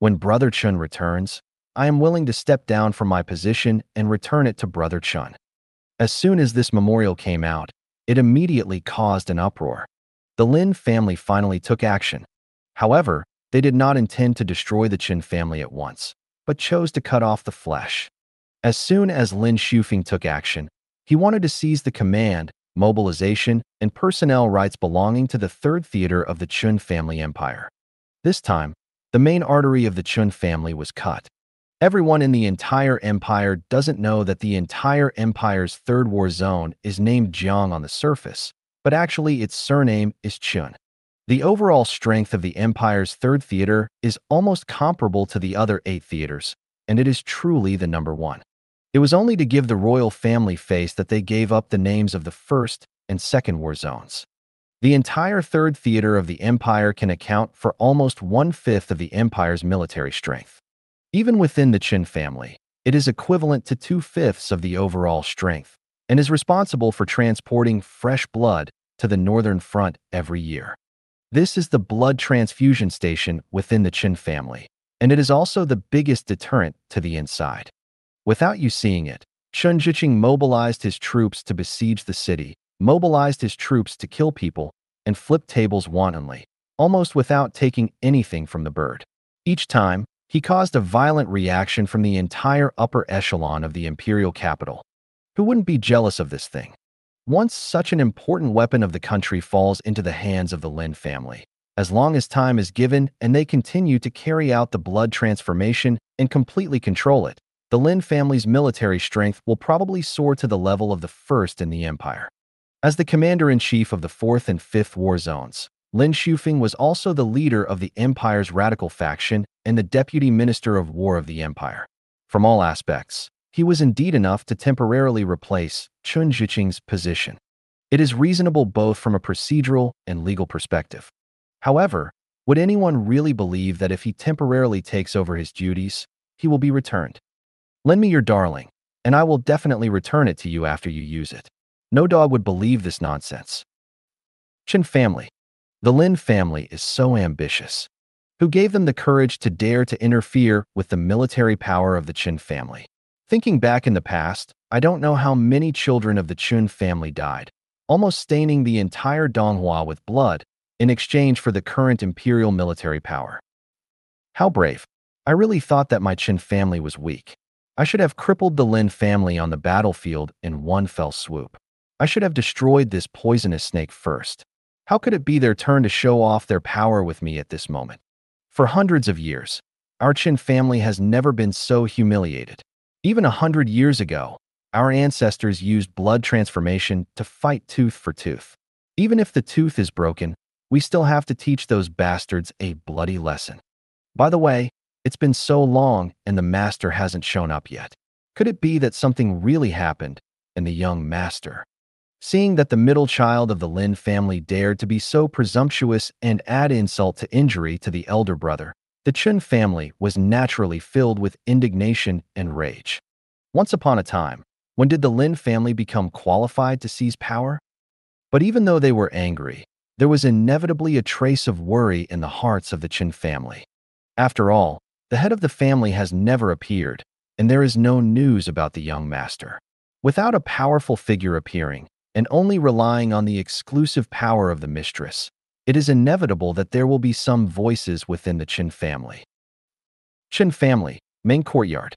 When Brother Chen returns, I am willing to step down from my position and return it to Brother Chen. As soon as this memorial came out, it immediately caused an uproar. The Lin family finally took action. However, they did not intend to destroy the Chen family at once, but chose to cut off the flesh. As soon as Lin Ruobing took action, he wanted to seize the command, mobilization, and personnel rights belonging to the Third Theater of the Chen family empire. This time, the main artery of the Chen family was cut. Everyone in the entire empire doesn't know that the entire empire's Third War Zone is named Jiang on the surface, but actually its surname is Chen. The overall strength of the empire's Third Theater is almost comparable to the other 8 theaters, and it is truly the number 1. It was only to give the royal family face that they gave up the names of the First and Second War Zones. The entire Third Theater of the empire can account for almost 1/5 of the empire's military strength. Even within the Chen family, it is equivalent to 2/5 of the overall strength and is responsible for transporting fresh blood to the northern front every year. This is the blood transfusion station within the Chen family, and it is also the biggest deterrent to the inside. Without you seeing it, Chen Beiyuan mobilized his troops to besiege the city, mobilized his troops to kill people, and flip tables wantonly, almost without taking anything from the bird. Each time, he caused a violent reaction from the entire upper echelon of the imperial capital. Who wouldn't be jealous of this thing? Once such an important weapon of the country falls into the hands of the Lin family, as long as time is given and they continue to carry out the blood transformation and completely control it, the Lin family's military strength will probably soar to the level of the first in the empire. As the commander-in-chief of the 4th and 5th War Zones, Lin Ruobing was also the leader of the empire's radical faction and the deputy minister of war of the empire. From all aspects, he was indeed enough to temporarily replace Chen Beiyuan's position. It is reasonable both from a procedural and legal perspective. However, would anyone really believe that if he temporarily takes over his duties, he will be returned? Lend me your darling, and I will definitely return it to you after you use it. No dog would believe this nonsense. Chen family. The Lin family is so ambitious. Who gave them the courage to dare to interfere with the military power of the Chen family? Thinking back in the past, I don't know how many children of the Chen family died, almost staining the entire Donghua with blood, in exchange for the current imperial military power. How brave. I really thought that my Chen family was weak. I should have crippled the Lin family on the battlefield in one fell swoop. I should have destroyed this poisonous snake first. How could it be their turn to show off their power with me at this moment? For hundreds of years, our Chen family has never been so humiliated. Even 100 years ago, our ancestors used blood transformation to fight tooth for tooth. Even if the tooth is broken, we still have to teach those bastards a bloody lesson. By the way, it's been so long and the master hasn't shown up yet. Could it be that something really happened and the young master? Seeing that the middle child of the Lin family dared to be so presumptuous and add insult to injury to the elder brother, the Chen family was naturally filled with indignation and rage. Once upon a time, when did the Lin family become qualified to seize power? But even though they were angry, there was inevitably a trace of worry in the hearts of the Chen family. After all, the head of the family has never appeared, and there is no news about the young master. Without a powerful figure appearing, and only relying on the exclusive power of the mistress, it is inevitable that there will be some voices within the Chen family. Chen family, main courtyard.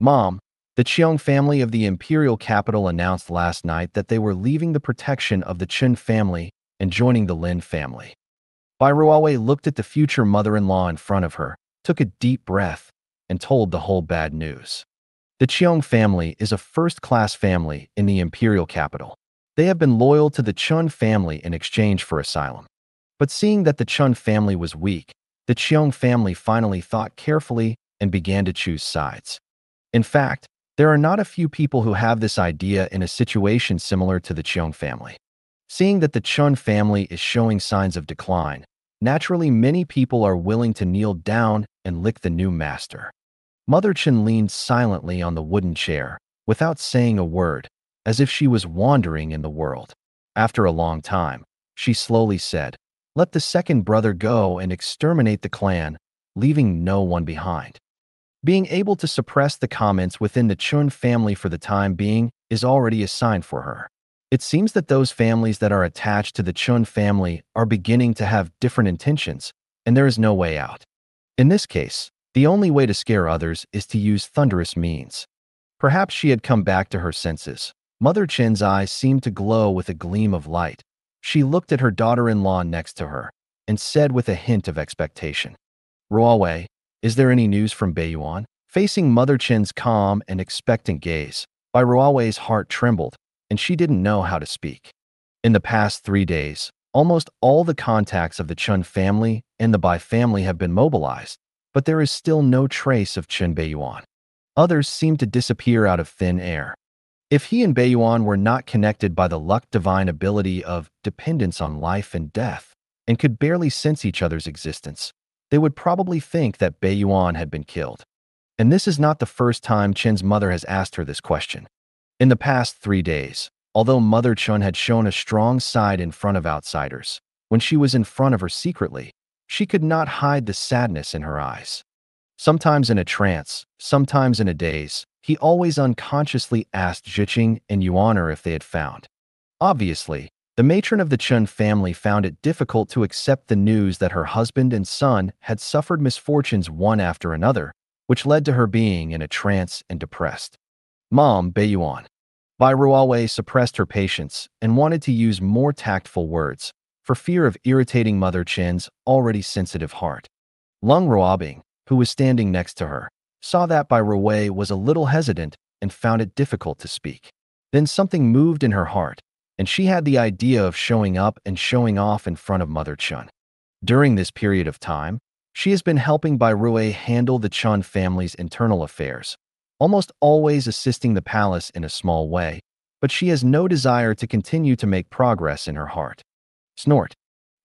Mom, the Qiang family of the imperial capital announced last night that they were leaving the protection of the Chen family and joining the Lin family. Bai Ruowei looked at the future mother-in-law in front of her, took a deep breath, and told the whole bad news. The Qiang family is a first-class family in the imperial capital. They have been loyal to the Chun family in exchange for asylum. But seeing that the Chun family was weak, the Qiang family finally thought carefully and began to choose sides. In fact, there are not a few people who have this idea in a situation similar to the Qiang family. Seeing that the Chun family is showing signs of decline, naturally many people are willing to kneel down and lick the new master. Mother Chen leaned silently on the wooden chair, without saying a word, as if she was wandering in the world. After a long time, she slowly said, "Let the second brother go and exterminate the clan, leaving no one behind." Being able to suppress the comments within the Chun family for the time being is already a sign for her. It seems that those families that are attached to the Chun family are beginning to have different intentions, and there is no way out. In this case, the only way to scare others is to use thunderous means. Perhaps she had come back to her senses. Mother Chen's eyes seemed to glow with a gleam of light. She looked at her daughter-in-law next to her and said with a hint of expectation, "Ruowei, is there any news from Beiyuan?" Facing Mother Chen's calm and expectant gaze, Bai Ruowei's heart trembled, and she didn't know how to speak. In the past 3 days, almost all the contacts of the Chun family and the Bai family have been mobilized, but there is still no trace of Chen Beiyuan. Others seem to disappear out of thin air. If he and Beiyuan were not connected by the luck divine ability of dependence on life and death, and could barely sense each other's existence, they would probably think that Beiyuan had been killed. And this is not the first time Chen's mother has asked her this question. In the past 3 days, although Mother Chen had shown a strong side in front of outsiders, when she was in front of her secretly, she could not hide the sadness in her eyes. Sometimes in a trance, sometimes in a daze, he always unconsciously asked Zhiqing and Yuaner if they had found. Obviously, the matron of the Chen family found it difficult to accept the news that her husband and son had suffered misfortunes one after another, which led to her being in a trance and depressed. Mom, Beiyuan. Bai Ruowei suppressed her patience and wanted to use more tactful words, for fear of irritating Mother Chen's already sensitive heart. Leng Ruobing, who was standing next to her, saw that Bai Ruowei was a little hesitant and found it difficult to speak. Then something moved in her heart, and she had the idea of showing up and showing off in front of Mother Chen. During this period of time, she has been helping Bai Ruowei handle the Chen family's internal affairs, almost always assisting the palace in a small way, but she has no desire to continue to make progress in her heart. Snort.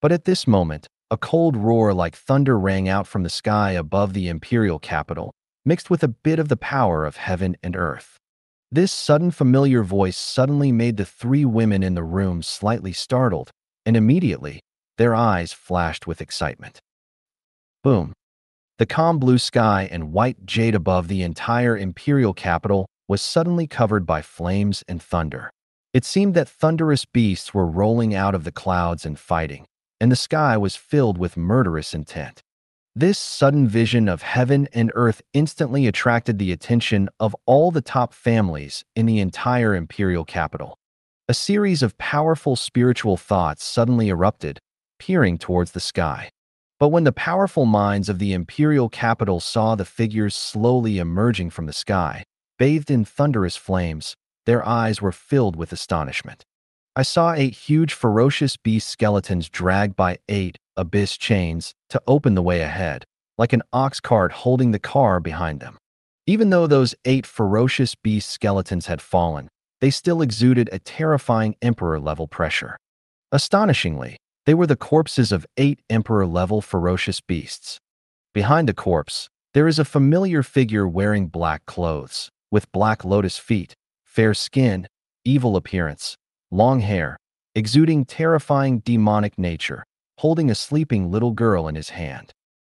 But at this moment, a cold roar like thunder rang out from the sky above the imperial capital, mixed with a bit of the power of heaven and earth. This sudden familiar voice suddenly made the 3 women in the room slightly startled, and immediately, their eyes flashed with excitement. Boom. The calm blue sky and white jade above the entire imperial capital was suddenly covered by flames and thunder. It seemed that thunderous beasts were rolling out of the clouds and fighting, and the sky was filled with murderous intent. This sudden vision of heaven and earth instantly attracted the attention of all the top families in the entire imperial capital. A series of powerful spiritual thoughts suddenly erupted, peering towards the sky. But when the powerful minds of the imperial capital saw the figures slowly emerging from the sky, bathed in thunderous flames, their eyes were filled with astonishment. I saw 8 huge ferocious beast skeletons dragged by 8 abyss chains to open the way ahead, like an ox cart holding the car behind them. Even though those 8 ferocious beast skeletons had fallen, they still exuded a terrifying emperor-level pressure. Astonishingly, they were the corpses of 8 emperor-level ferocious beasts. Behind the corpse, there is a familiar figure wearing black clothes, with black lotus feet, fair skin, evil appearance, long hair, exuding terrifying demonic nature, holding a sleeping little girl in his hand.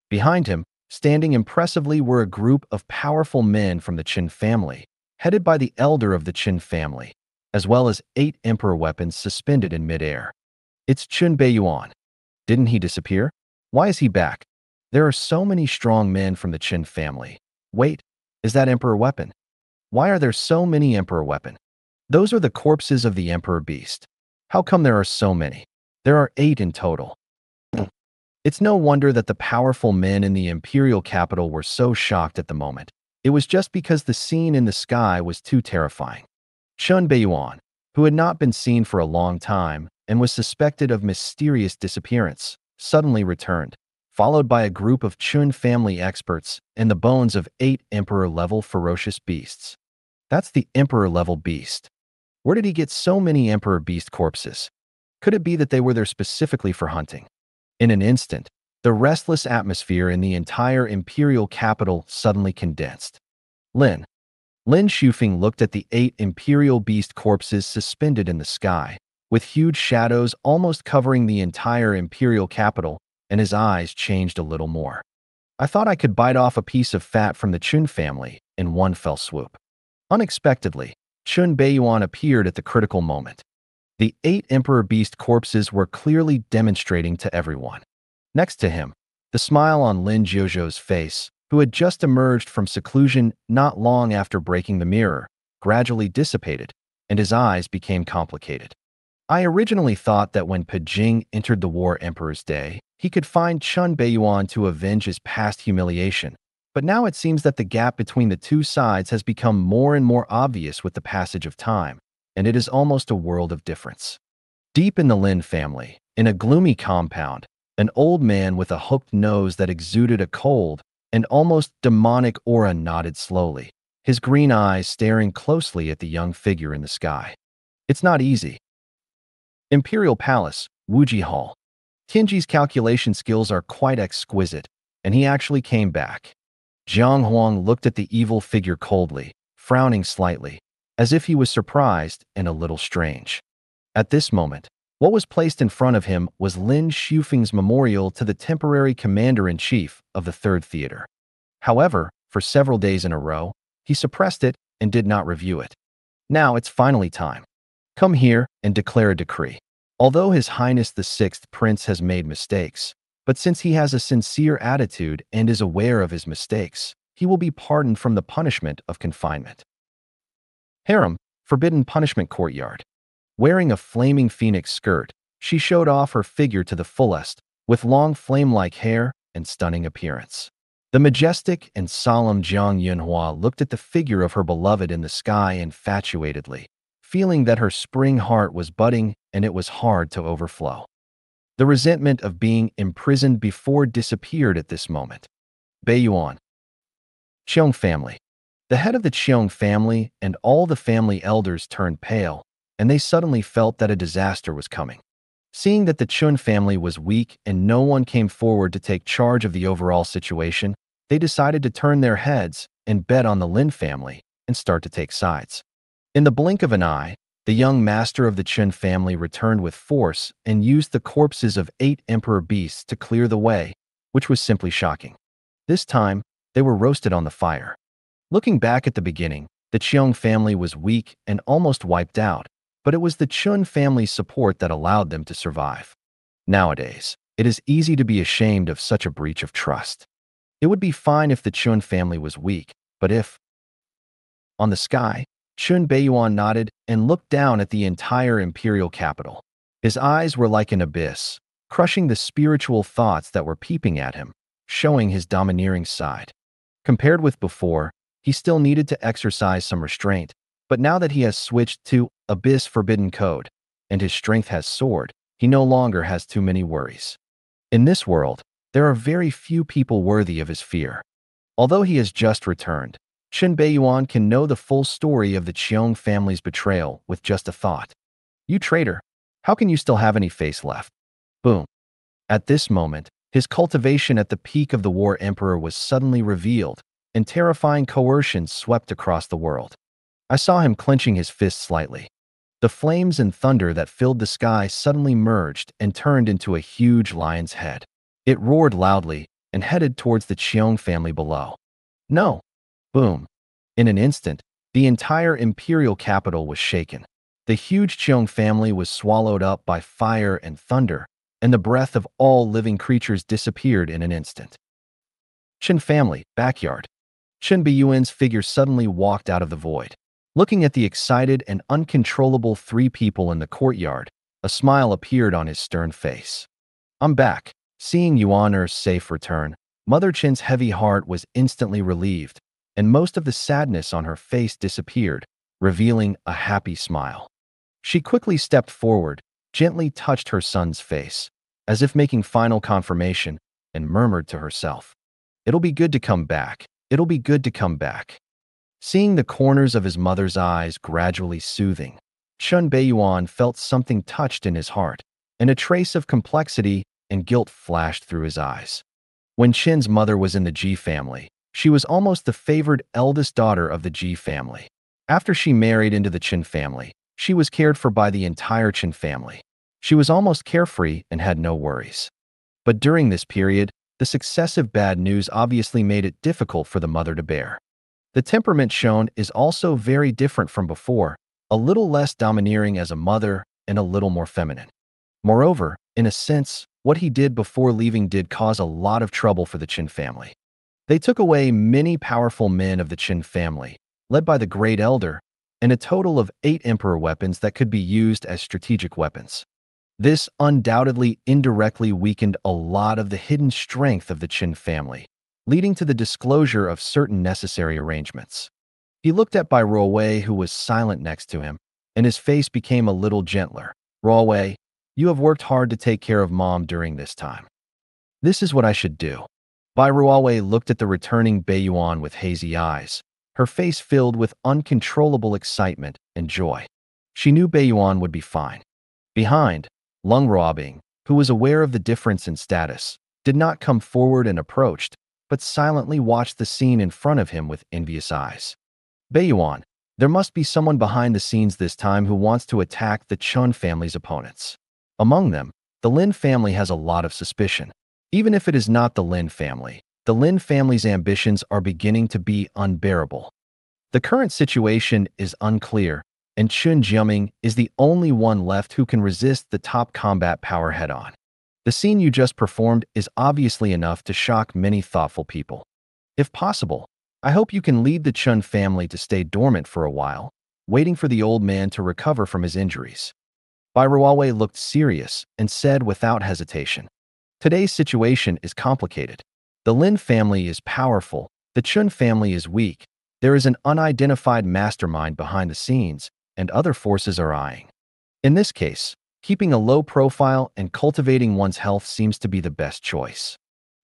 Behind him, standing impressively, were a group of powerful men from the Chen family, headed by the elder of the Chen family, as well as 8 emperor weapons suspended in midair. It's Chen Beiyuan. Didn't he disappear? Why is he back? There are so many strong men from the Chen family. Wait, is that emperor weapon? Why are there so many emperor weapons? Those are the corpses of the emperor beast. How come there are so many? There are 8 in total. It's no wonder that the powerful men in the imperial capital were so shocked at the moment. It was just because the scene in the sky was too terrifying. Chen Beiyuan, who had not been seen for a long time and was suspected of mysterious disappearance, suddenly returned, followed by a group of Chen family experts and the bones of 8 emperor-level ferocious beasts. That's the emperor-level beast. Where did he get so many emperor beast corpses? Could it be that they were there specifically for hunting? In an instant, the restless atmosphere in the entire imperial capital suddenly condensed. Lin Shufeng looked at the 8 imperial beast corpses suspended in the sky, with huge shadows almost covering the entire imperial capital, and his eyes changed a little more. I thought I could bite off a piece of fat from the Chen family in one fell swoop. Unexpectedly, Chen Beiyuan appeared at the critical moment. The 8 emperor beast corpses were clearly demonstrating to everyone. Next to him, the smile on Lin Jiuzhou's face, who had just emerged from seclusion not long after breaking the mirror, gradually dissipated, and his eyes became complicated. I originally thought that when Pijing entered the War Emperor's Day, he could find Chen Beiyuan to avenge his past humiliation, but now it seems that the gap between the two sides has become more and more obvious with the passage of time, and it is almost a world of difference. Deep in the Lin family, in a gloomy compound, an old man with a hooked nose that exuded a cold and almost demonic aura nodded slowly, his green eyes staring closely at the young figure in the sky. It's not easy. Imperial Palace, Wuji Hall. Tianji's calculation skills are quite exquisite, and he actually came back. Jiang Huang looked at the evil figure coldly, frowning slightly, as if he was surprised and a little strange. At this moment, what was placed in front of him was Lin Shufeng's memorial to the temporary commander-in-chief of the 3rd Theater. However, for several days in a row, he suppressed it and did not review it. Now it's finally time. Come here and declare a decree. Although His Highness the 6th Prince has made mistakes, but since he has a sincere attitude and is aware of his mistakes, he will be pardoned from the punishment of confinement. Harem, Forbidden Punishment Courtyard. Wearing a flaming phoenix skirt, she showed off her figure to the fullest, with long flame-like hair and stunning appearance. The majestic and solemn Jiang Yunhua looked at the figure of her beloved in the sky infatuatedly, feeling that her spring heart was budding and it was hard to overflow. The resentment of being imprisoned before disappeared at this moment. Beiyuan. Cheong family. The head of the Cheong family and all the family elders turned pale, and they suddenly felt that a disaster was coming. Seeing that the Chun family was weak and no one came forward to take charge of the overall situation, they decided to turn their heads and bet on the Lin family and start to take sides. In the blink of an eye, the young master of the Chen family returned with force and used the corpses of 8 emperor beasts to clear the way, which was simply shocking. This time, they were roasted on the fire. Looking back at the beginning, the Cheong family was weak and almost wiped out, but it was the Chun family's support that allowed them to survive. Nowadays, it is easy to be ashamed of such a breach of trust. It would be fine if the Chun family was weak, but if... On the sky, Chen Beiyuan nodded and looked down at the entire imperial capital. His eyes were like an abyss, crushing the spiritual thoughts that were peeping at him, showing his domineering side. Compared with before, he still needed to exercise some restraint, but now that he has switched to Abyss Forbidden Code, and his strength has soared, he no longer has too many worries. In this world, there are very few people worthy of his fear. Although he has just returned, Chen Beiyuan can know the full story of the Cheong family's betrayal with just a thought. You traitor, how can you still have any face left? Boom. At this moment, his cultivation at the peak of the War Emperor was suddenly revealed, and terrifying coercion swept across the world. I saw him clenching his fist slightly. The flames and thunder that filled the sky suddenly merged and turned into a huge lion's head. It roared loudly and headed towards the Cheong family below. No! Boom. In an instant, the entire imperial capital was shaken. The huge Cheong family was swallowed up by fire and thunder, and the breath of all living creatures disappeared in an instant. Chen family, backyard. Chen Beiyuan's figure suddenly walked out of the void. Looking at the excited and uncontrollable three people in the courtyard, a smile appeared on his stern face. I'm back. Seeing Yuaner's safe return, Mother Chen's heavy heart was instantly relieved, and most of the sadness on her face disappeared, revealing a happy smile. She quickly stepped forward, gently touched her son's face, as if making final confirmation, and murmured to herself, "It'll be good to come back. It'll be good to come back." Seeing the corners of his mother's eyes gradually soothing, Chen Beiyuan felt something touched in his heart, and a trace of complexity and guilt flashed through his eyes. When Chen's mother was in the Ji family, she was almost the favored eldest daughter of the Ji family. After she married into the Chen family, she was cared for by the entire Chen family. She was almost carefree and had no worries. But during this period, the successive bad news obviously made it difficult for the mother to bear. The temperament shown is also very different from before, a little less domineering as a mother and a little more feminine. Moreover, in a sense, what he did before leaving did cause a lot of trouble for the Chen family. They took away many powerful men of the Chen family, led by the Great Elder, and a total of 8 emperor weapons that could be used as strategic weapons. This undoubtedly indirectly weakened a lot of the hidden strength of the Chen family, leading to the disclosure of certain necessary arrangements. He looked at Bai Ruowei, who was silent next to him, and his face became a little gentler. Ruowei, you have worked hard to take care of Mom during this time. This is what I should do. Bai Ruowei looked at the returning Beiyuan with hazy eyes, her face filled with uncontrollable excitement and joy. She knew Beiyuan would be fine. Behind, Leng Ruobing, who was aware of the difference in status, did not come forward and approached, but silently watched the scene in front of him with envious eyes. Beiyuan, there must be someone behind the scenes this time who wants to attack the Chun family's opponents. Among them, the Lin family has a lot of suspicion. Even if it is not the Lin family, the Lin family's ambitions are beginning to be unbearable. The current situation is unclear, and Chun Jiaming is the only one left who can resist the top combat power head-on. The scene you just performed is obviously enough to shock many thoughtful people. If possible, I hope you can lead the Chun family to stay dormant for a while, waiting for the old man to recover from his injuries. Bai Ruowei looked serious and said without hesitation, "Today's situation is complicated. The Lin family is powerful, the Chun family is weak, there is an unidentified mastermind behind the scenes, and other forces are eyeing. In this case, keeping a low profile and cultivating one's health seems to be the best choice.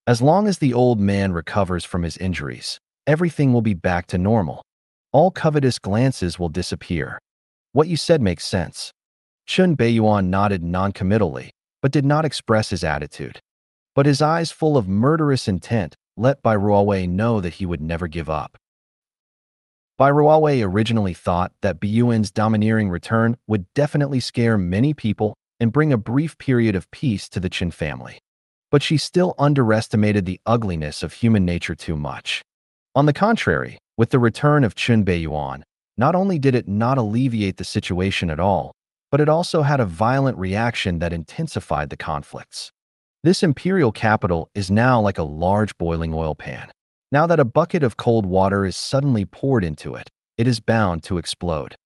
As long as the old man recovers from his injuries, everything will be back to normal. All covetous glances will disappear. What you said makes sense." Chen Beiyuan nodded noncommittally, but did not express his attitude. But his eyes full of murderous intent let Bai Ruowei know that he would never give up. Bai Ruowei originally thought that Beiyuan's domineering return would definitely scare many people and bring a brief period of peace to the Chen family. But she still underestimated the ugliness of human nature too much. On the contrary, with the return of Chen Beiyuan, not only did it not alleviate the situation at all, but it also had a violent reaction that intensified the conflicts. This imperial capital is now like a large boiling oil pan. Now that a bucket of cold water is suddenly poured into it, it is bound to explode.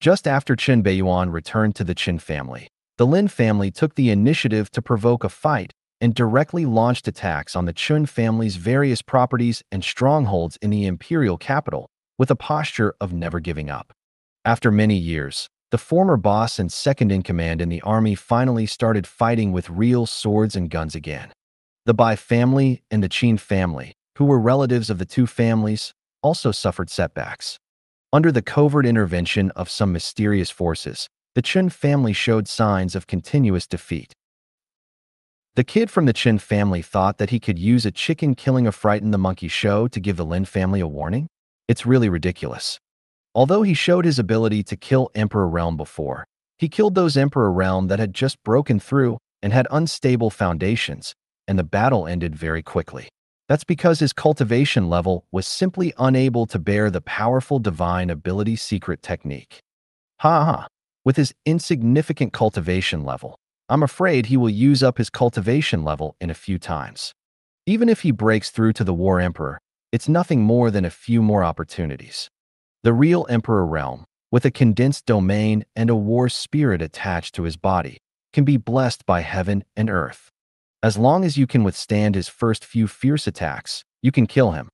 Just after Chen Beiyuan returned to the Qin family, the Lin family took the initiative to provoke a fight and directly launched attacks on the Qin family's various properties and strongholds in the imperial capital with a posture of never giving up. After many years, the former boss and second-in-command in the army finally started fighting with real swords and guns again. The Bai family and the Qin family, who were relatives of the two families, also suffered setbacks. Under the covert intervention of some mysterious forces, the Qin family showed signs of continuous defeat. The kid from the Qin family thought that he could use a chicken killing a frighten the monkey show to give the Lin family a warning? It's really ridiculous. Although he showed his ability to kill Emperor Realm before, he killed those Emperor Realm that had just broken through and had unstable foundations, and the battle ended very quickly. That's because his cultivation level was simply unable to bear the powerful divine ability secret technique. With his insignificant cultivation level, I'm afraid he will use up his cultivation level in a few times. Even if he breaks through to the War Emperor, it's nothing more than a few more opportunities. The real Emperor Realm, with a condensed domain and a war spirit attached to his body, can be blessed by heaven and earth. As long as you can withstand his first few fierce attacks, you can kill him.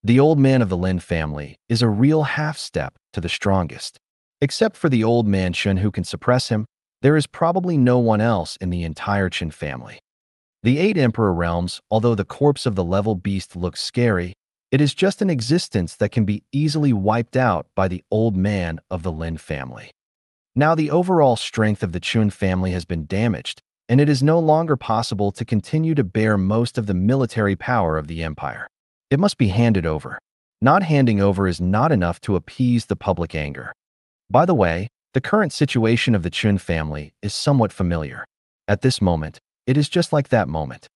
The old man of the Lin family is a real half-step to the strongest. Except for the old man Chen who can suppress him, there is probably no one else in the entire Qin family. The 8 Emperor Realms, although the corpse of the level beast looks scary, it is just an existence that can be easily wiped out by the old man of the Lin family. Now the overall strength of the Qin family has been damaged, and it is no longer possible to continue to bear most of the military power of the empire. It must be handed over. Not handing over is not enough to appease the public anger. By the way, the current situation of the Qin family is somewhat familiar. At this moment, it is just like that moment.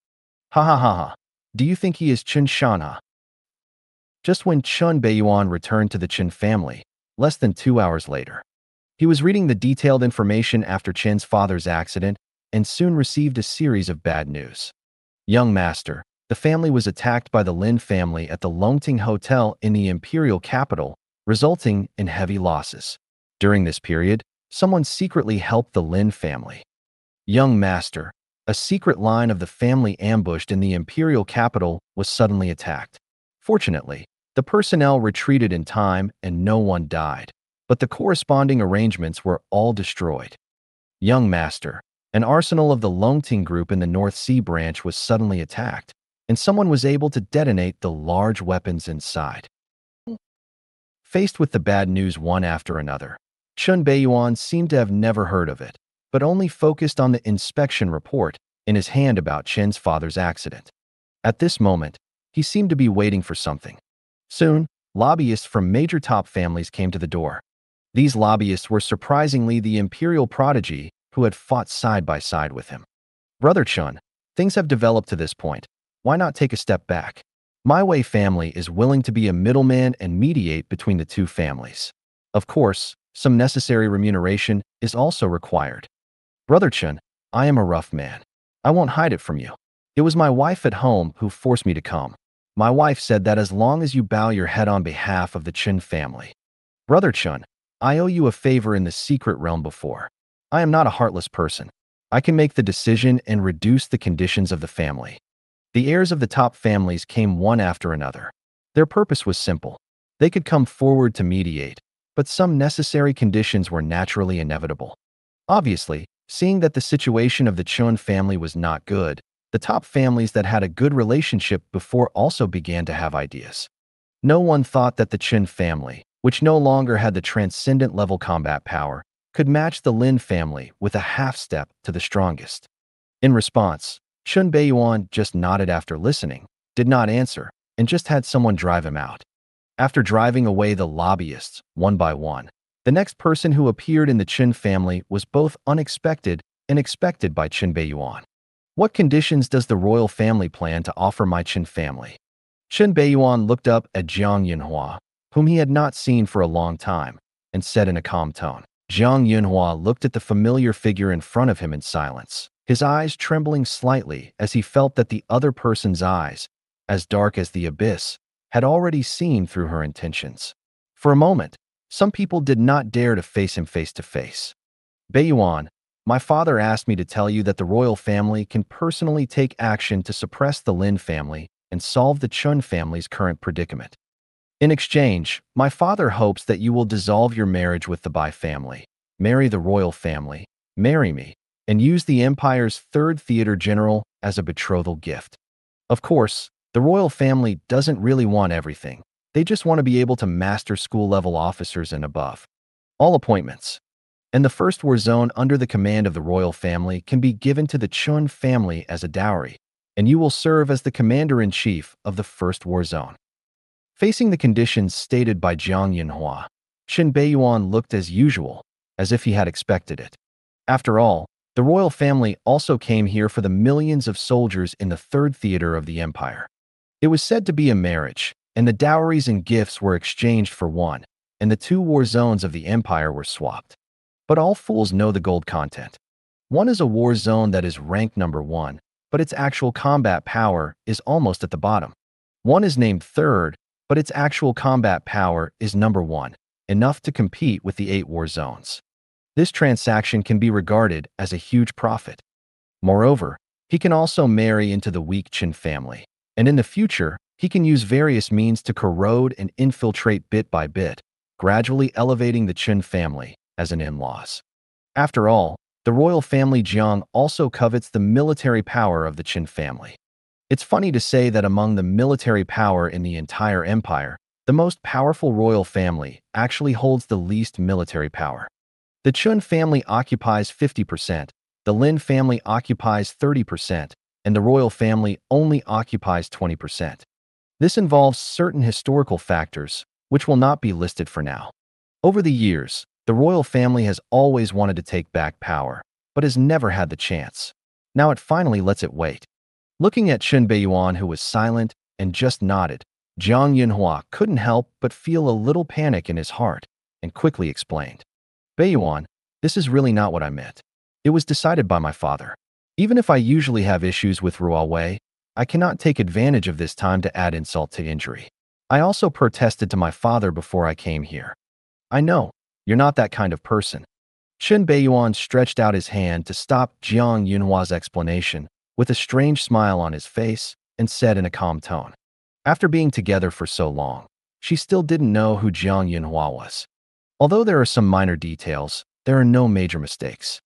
Do you think he is Chen Shanha? Just when Chen Beiyuan returned to the Qin family, less than 2 hours later. He was reading the detailed information after Chen's father's accident and soon received a series of bad news. Young master, the family was attacked by the Lin family at the Longting Hotel in the imperial capital, resulting in heavy losses. During this period, someone secretly helped the Lin family. Young master, a secret line of the family ambushed in the imperial capital was suddenly attacked. Fortunately, the personnel retreated in time and no one died, but the corresponding arrangements were all destroyed. Young master, an arsenal of the Longting group in the North Sea branch was suddenly attacked, and someone was able to detonate the large weapons inside. Faced with the bad news one after another, Chen Beiyuan seemed to have never heard of it, but only focused on the inspection report in his hand about Chen's father's accident. At this moment, he seemed to be waiting for something. Soon, lobbyists from major top families came to the door. These lobbyists were surprisingly the imperial prodigy who had fought side by side with him. Brother Chen, things have developed to this point. Why not take a step back? My Wei family is willing to be a middleman and mediate between the two families. Of course, some necessary remuneration is also required. Brother Chen, I am a rough man. I won't hide it from you. It was my wife at home who forced me to come. My wife said that as long as you bow your head on behalf of the Qin family. Brother Chen, I owe you a favor in the secret realm before. I am not a heartless person. I can make the decision and reduce the conditions of the family. The heirs of the top families came one after another. Their purpose was simple. They could come forward to mediate, but some necessary conditions were naturally inevitable. Obviously, seeing that the situation of the Chen family was not good, the top families that had a good relationship before also began to have ideas. No one thought that the Qin family, which no longer had the transcendent level combat power, could match the Lin family with a half-step to the strongest. In response, Chen Beiyuan just nodded after listening, did not answer, and just had someone drive him out. After driving away the lobbyists, one by one, the next person who appeared in the Qin family was both unexpected and expected by Chen Beiyuan. What conditions does the royal family plan to offer my Qin family? Chen Beiyuan looked up at Jiang Yinhua, whom he had not seen for a long time, and said in a calm tone. Jiang Yunhua looked at the familiar figure in front of him in silence, his eyes trembling slightly as he felt that the other person's eyes, as dark as the abyss, had already seen through her intentions. For a moment, some people did not dare to face him face to face. Beiyuan, my father asked me to tell you that the royal family can personally take action to suppress the Lin family and solve the Chen family's current predicament. In exchange, my father hopes that you will dissolve your marriage with the Bai family, marry the royal family, marry me, and use the empire's third theater general as a betrothal gift. Of course, the royal family doesn't really want everything. They just want to be able to master school-level officers and above. All appointments. And the first war zone under the command of the royal family can be given to the Chun family as a dowry, and you will serve as the commander-in-chief of the first war zone. Facing the conditions stated by Jiang Yunhua, Chen Beiyuan looked as usual, as if he had expected it. After all, the royal family also came here for the millions of soldiers in the third theater of the empire. It was said to be a marriage, and the dowries and gifts were exchanged for one, and the two war zones of the empire were swapped. But all fools know the gold content. One is a war zone that is ranked number 1, but its actual combat power is almost at the bottom. One is named third, but its actual combat power is number 1, enough to compete with the 8 war zones. This transaction can be regarded as a huge profit. Moreover, he can also marry into the weak Chen family, and in the future, he can use various means to corrode and infiltrate bit by bit, gradually elevating the Chen family as an in-laws. After all, the royal family Jiang also covets the military power of the Chen family. It's funny to say that among the military power in the entire empire, the most powerful royal family actually holds the least military power. The Chun family occupies 50%, the Lin family occupies 30%, and the royal family only occupies 20%. This involves certain historical factors, which will not be listed for now. Over the years, the royal family has always wanted to take back power, but has never had the chance. Now it finally lets it wait. Looking at Chen Beiyuan, who was silent and just nodded, Jiang Yunhua couldn't help but feel a little panic in his heart and quickly explained. Beiyuan, this is really not what I meant. It was decided by my father. Even if I usually have issues with Ruobing, I cannot take advantage of this time to add insult to injury. I also protested to my father before I came here. I know, you're not that kind of person. Chen Beiyuan stretched out his hand to stop Jiang Yunhua's explanation with a strange smile on his face and said in a calm tone. After being together for so long, she still didn't know who Jiang Yunhua was. Although there are some minor details, there are no major mistakes.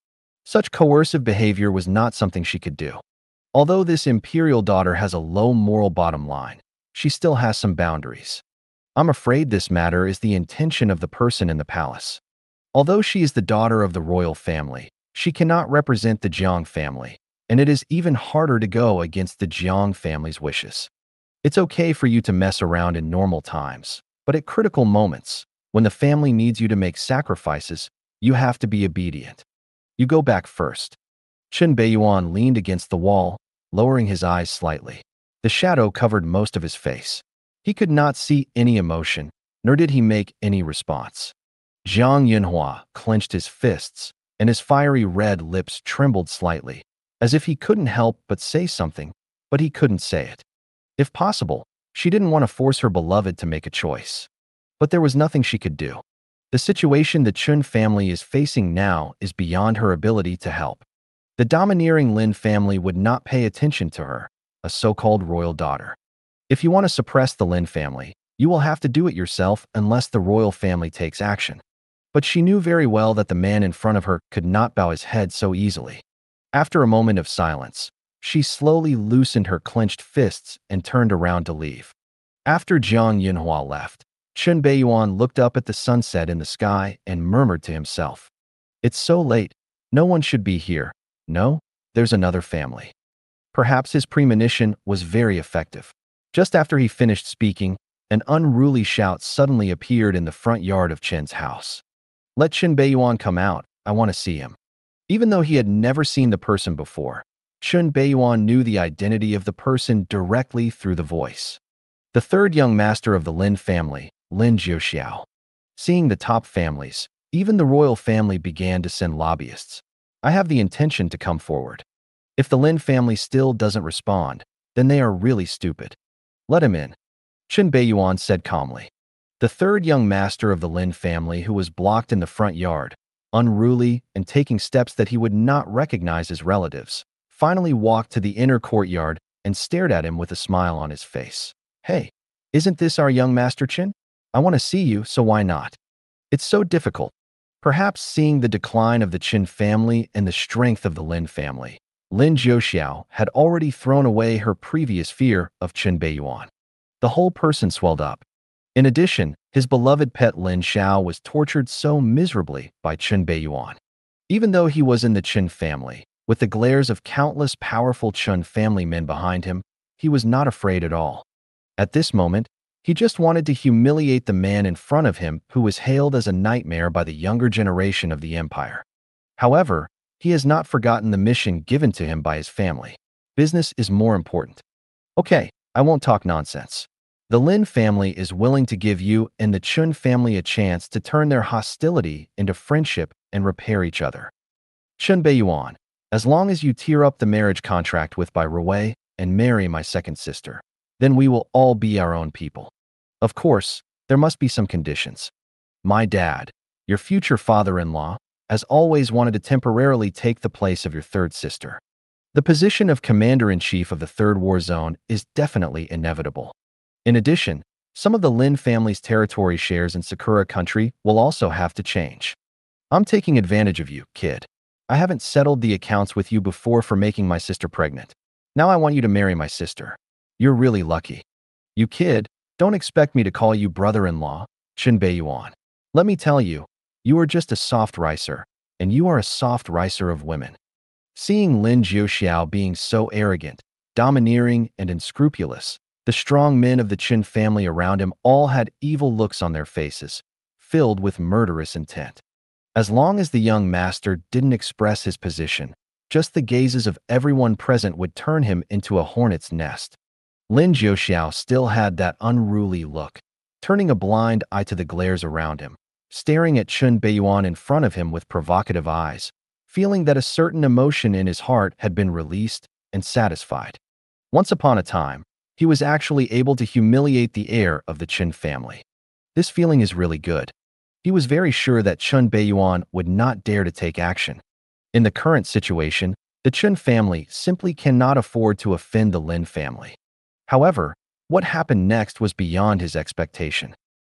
Such coercive behavior was not something she could do. Although this imperial daughter has a low moral bottom line, she still has some boundaries. I'm afraid this matter is the intention of the person in the palace. Although she is the daughter of the royal family, she cannot represent the Jiang family, and it is even harder to go against the Jiang family's wishes. It's okay for you to mess around in normal times, but at critical moments, when the family needs you to make sacrifices, you have to be obedient. You go back first. Chen Beiyuan leaned against the wall, lowering his eyes slightly. The shadow covered most of his face. He could not see any emotion, nor did he make any response. Jiang Yunhua clenched his fists, and his fiery red lips trembled slightly, as if he couldn't help but say something, but he couldn't say it. If possible, she didn't want to force her beloved to make a choice. But there was nothing she could do. The situation the Chun family is facing now is beyond her ability to help. The domineering Lin family would not pay attention to her, a so-called royal daughter. If you want to suppress the Lin family, you will have to do it yourself unless the royal family takes action. But she knew very well that the man in front of her could not bow his head so easily. After a moment of silence, she slowly loosened her clenched fists and turned around to leave. After Jiang Yunhua left, Chen Beiyuan looked up at the sunset in the sky and murmured to himself, "It's so late. No one should be here. No, there's another family." Perhaps his premonition was very effective. Just after he finished speaking, an unruly shout suddenly appeared in the front yard of Chen's house. "Let Chen Beiyuan come out. I want to see him." Even though he had never seen the person before, Chen Beiyuan knew the identity of the person directly through the voice. The third young master of the Lin family, Lin Jiuxiao. Seeing the top families, Even the royal family began to send lobbyists. I have the intention to come forward. If the Lin family still doesn't respond, then they are really stupid. Let him in, Chen Beiyuan said calmly. The third young master of the Lin family, who was blocked in the front yard, unruly and taking steps that he would not recognize as relatives, finally walked to the inner courtyard and stared at him with a smile on his face. Hey, isn't this our young master Chen? I want to see you, so why not? It's so difficult. Perhaps seeing the decline of the Chen family and the strength of the Lin family, Lin Jiuxiao had already thrown away her previous fear of Chen Beiyuan. The whole person swelled up. In addition, his beloved pet Lin Xiao was tortured so miserably by Chen Beiyuan. Even though he was in the Chen family, with the glares of countless powerful Chen family men behind him, he was not afraid at all. At this moment, he just wanted to humiliate the man in front of him who was hailed as a nightmare by the younger generation of the empire. However, he has not forgotten the mission given to him by his family. Business is more important. Okay, I won't talk nonsense. The Lin family is willing to give you and the Chun family a chance to turn their hostility into friendship and repair each other. Chen Beiyuan, as long as you tear up the marriage contract with Bai Ruwei and marry my second sister, then we will all be our own people. Of course, there must be some conditions. My dad, your future father-in-law, has always wanted to temporarily take the place of your third sister. The position of commander-in-chief of the Third War Zone is definitely inevitable. In addition, some of the Lin family's territory shares in Sakura country will also have to change. I'm taking advantage of you, kid. I haven't settled the accounts with you before for making my sister pregnant. Now I want you to marry my sister. You're really lucky. You kid, don't expect me to call you brother-in-law, Chen Beiyuan. Let me tell you, you are just a soft ricer, and you are a soft ricer of women. Seeing Lin Jiuxiao being so arrogant, domineering, and unscrupulous, the strong men of the Qin family around him all had evil looks on their faces, filled with murderous intent. As long as the young master didn't express his position, just the gazes of everyone present would turn him into a hornet's nest. Lin Jiuxiao still had that unruly look, turning a blind eye to the glares around him, staring at Chen Beiyuan in front of him with provocative eyes, feeling that a certain emotion in his heart had been released and satisfied. Once upon a time, he was actually able to humiliate the heir of the Chen family. This feeling is really good. He was very sure that Chen Beiyuan would not dare to take action. In the current situation, the Chen family simply cannot afford to offend the Lin family. However, what happened next was beyond his expectation.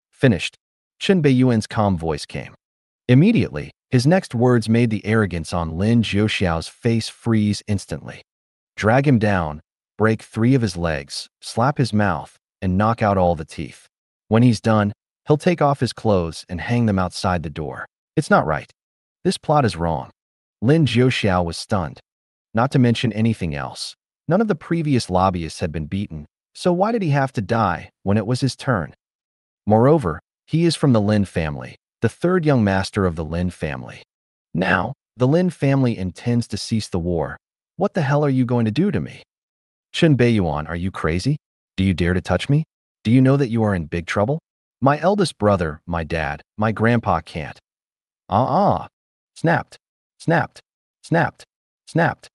Finished, Chen Beiyuan's calm voice came. Immediately, his next words made the arrogance on Lin Jiuxiao's face freeze instantly. Drag him down, break 3 of his legs, slap his mouth, and knock out all the teeth. When he's done, he'll take off his clothes and hang them outside the door. It's not right. This plot is wrong. Lin Jiuxiao was stunned. Not to mention anything else. None of the previous lobbyists had been beaten, so why did he have to die when it was his turn? Moreover, he is from the Lin family, the third young master of the Lin family. Now, the Lin family intends to cease the war. What the hell are you going to do to me? Chen Beiyuan, are you crazy? Do you dare to touch me? Do you know that you are in big trouble? My eldest brother, my dad, my grandpa can't. Snapped, snapped, snapped, snapped.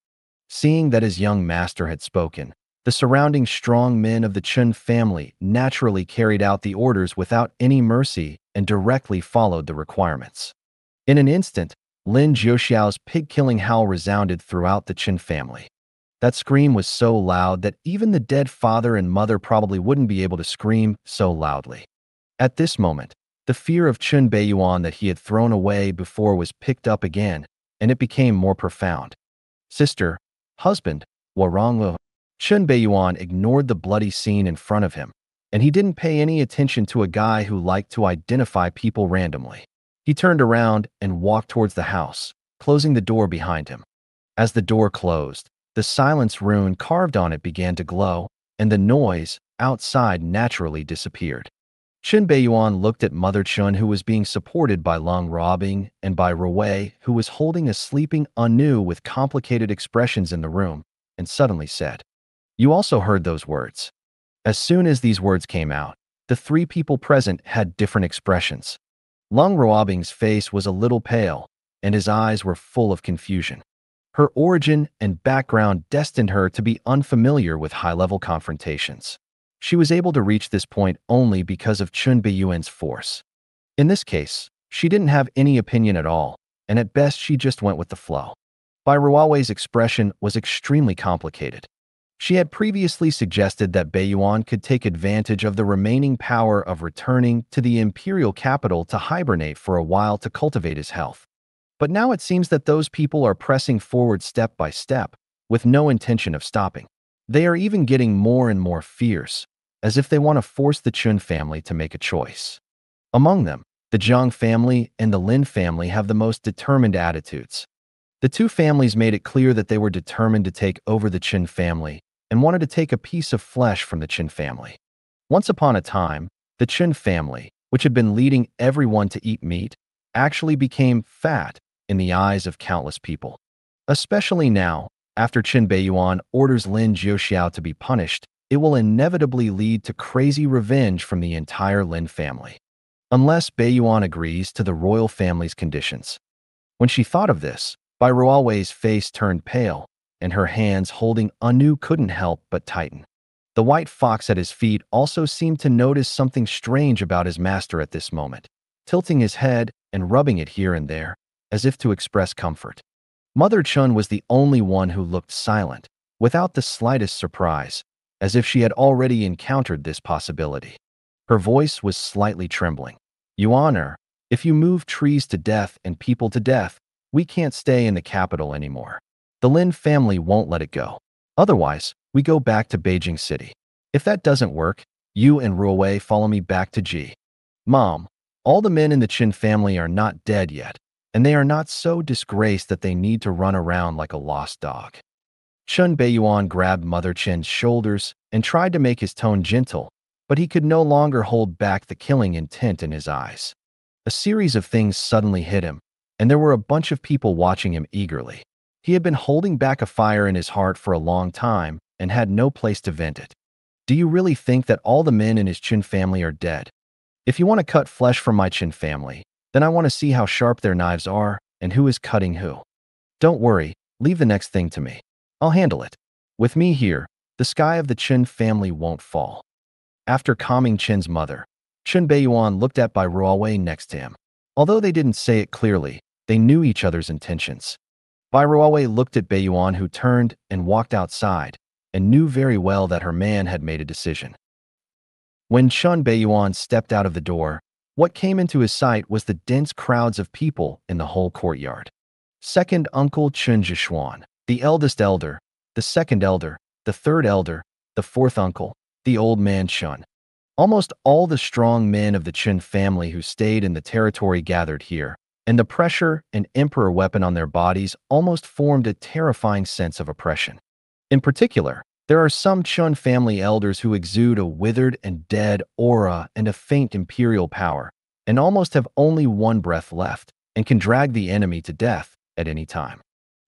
Seeing that his young master had spoken, the surrounding strong men of the Chen family naturally carried out the orders without any mercy and directly followed the requirements. In an instant, Lin Jiuxiao's pig-killing howl resounded throughout the Chen family. That scream was so loud that even the dead father and mother probably wouldn't be able to scream so loudly. At this moment, the fear of Chen Beiyuan that he had thrown away before was picked up again, and it became more profound. Sister, husband, Waronglu. Chen Beiyuan ignored the bloody scene in front of him, and he didn't pay any attention to a guy who liked to identify people randomly. He turned around and walked towards the house, closing the door behind him. As the door closed, the silence rune carved on it began to glow, and the noise outside naturally disappeared. Chen Beiyuan looked at Mother Chun, who was being supported by Leng Ruobing and by Ruwei, who was holding a sleeping Anu with complicated expressions in the room, and suddenly said, "You also heard those words." As soon as these words came out, the 3 people present had different expressions. Leng Ruobing's face was a little pale, and his eyes were full of confusion. Her origin and background destined her to be unfamiliar with high-level confrontations. She was able to reach this point only because of Chen Beiyuan's force. In this case, she didn't have any opinion at all, and at best she just went with the flow. Bai Ruowei's expression was extremely complicated. She had previously suggested that Beiyuan could take advantage of the remaining power of returning to the imperial capital to hibernate for a while to cultivate his health. But now it seems that those people are pressing forward step by step, with no intention of stopping. They are even getting more and more fierce, as if they want to force the Chun family to make a choice. Among them, the Zhang family and the Lin family have the most determined attitudes. The two families made it clear that they were determined to take over the Chen family and wanted to take a piece of flesh from the Chen family. Once upon a time, the Chen family, which had been leading everyone to eat meat, actually became fat in the eyes of countless people. Especially now, after Chen Beiyuan orders Lin Jiuxiao to be punished, it will inevitably lead to crazy revenge from the entire Lin family. Unless Beiyuan agrees to the royal family's conditions. When she thought of this, Bai Ruowei's face turned pale, and her hands holding Anu couldn't help but tighten. The white fox at his feet also seemed to notice something strange about his master at this moment, tilting his head and rubbing it here and there, as if to express comfort. Mother Chun was the only one who looked silent, without the slightest surprise, as if she had already encountered this possibility. Her voice was slightly trembling. Yuan, if you move trees to death and people to death, we can't stay in the capital anymore. The Lin family won't let it go. Otherwise, we go back to Beijing City. If that doesn't work, you and Ruowei follow me back to Ji. Mom, all the men in the Qin family are not dead yet, and they are not so disgraced that they need to run around like a lost dog. Chen Beiyuan grabbed Mother Chen's shoulders and tried to make his tone gentle, but he could no longer hold back the killing intent in his eyes. A series of things suddenly hit him, and there were a bunch of people watching him eagerly. He had been holding back a fire in his heart for a long time and had no place to vent it. Do you really think that all the men in his Qin family are dead? If you want to cut flesh from my Qin family, then I want to see how sharp their knives are and who is cutting who. Don't worry, leave the next thing to me. I'll handle it. With me here, the sky of the Qin family won't fall. After calming Chen's mother, Chen Beiyuan looked at Bai Ruowei next to him. Although they didn't say it clearly, they knew each other's intentions. Bai Ruowei looked at Beiyuan, who turned and walked outside, and knew very well that her man had made a decision. When Chen Beiyuan stepped out of the door, what came into his sight was the dense crowds of people in the whole courtyard. Second Uncle Chen Zhishuan, the eldest elder, the second elder, the third elder, the fourth uncle, the old man Chen. Almost all the strong men of the Chen family who stayed in the territory gathered here, and the pressure and emperor weapon on their bodies almost formed a terrifying sense of oppression. In particular, there are some Chun family elders who exude a withered and dead aura and a faint imperial power, and almost have only one breath left, and can drag the enemy to death at any time.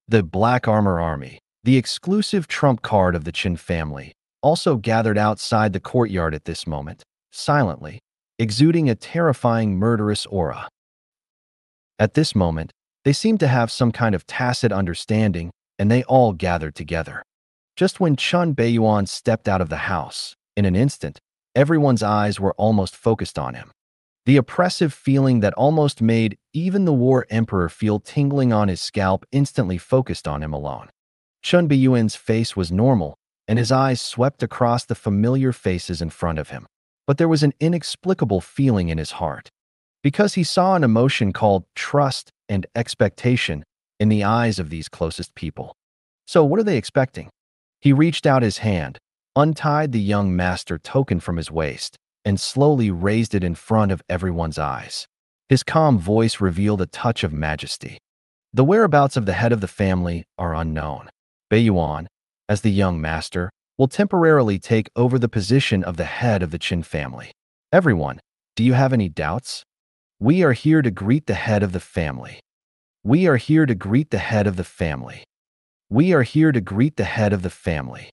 The Black Armor Army, the exclusive trump card of the Qin family, also gathered outside the courtyard at this moment, silently, exuding a terrifying murderous aura. At this moment, they seemed to have some kind of tacit understanding, and they all gathered together. Just when Chen Beiyuan stepped out of the house, in an instant, everyone's eyes were almost focused on him. The oppressive feeling that almost made even the war emperor feel tingling on his scalp instantly focused on him alone. Chen Beiyuan's face was normal, and his eyes swept across the familiar faces in front of him. But there was an inexplicable feeling in his heart, because he saw an emotion called trust and expectation in the eyes of these closest people. So what are they expecting? He reached out his hand, untied the young master token from his waist, and slowly raised it in front of everyone's eyes. His calm voice revealed a touch of majesty. The whereabouts of the head of the family are unknown. Beiyuan, as the young master, will temporarily take over the position of the head of the Qin family. Everyone, do you have any doubts? We are here to greet the head of the family. We are here to greet the head of the family. We are here to greet the head of the family.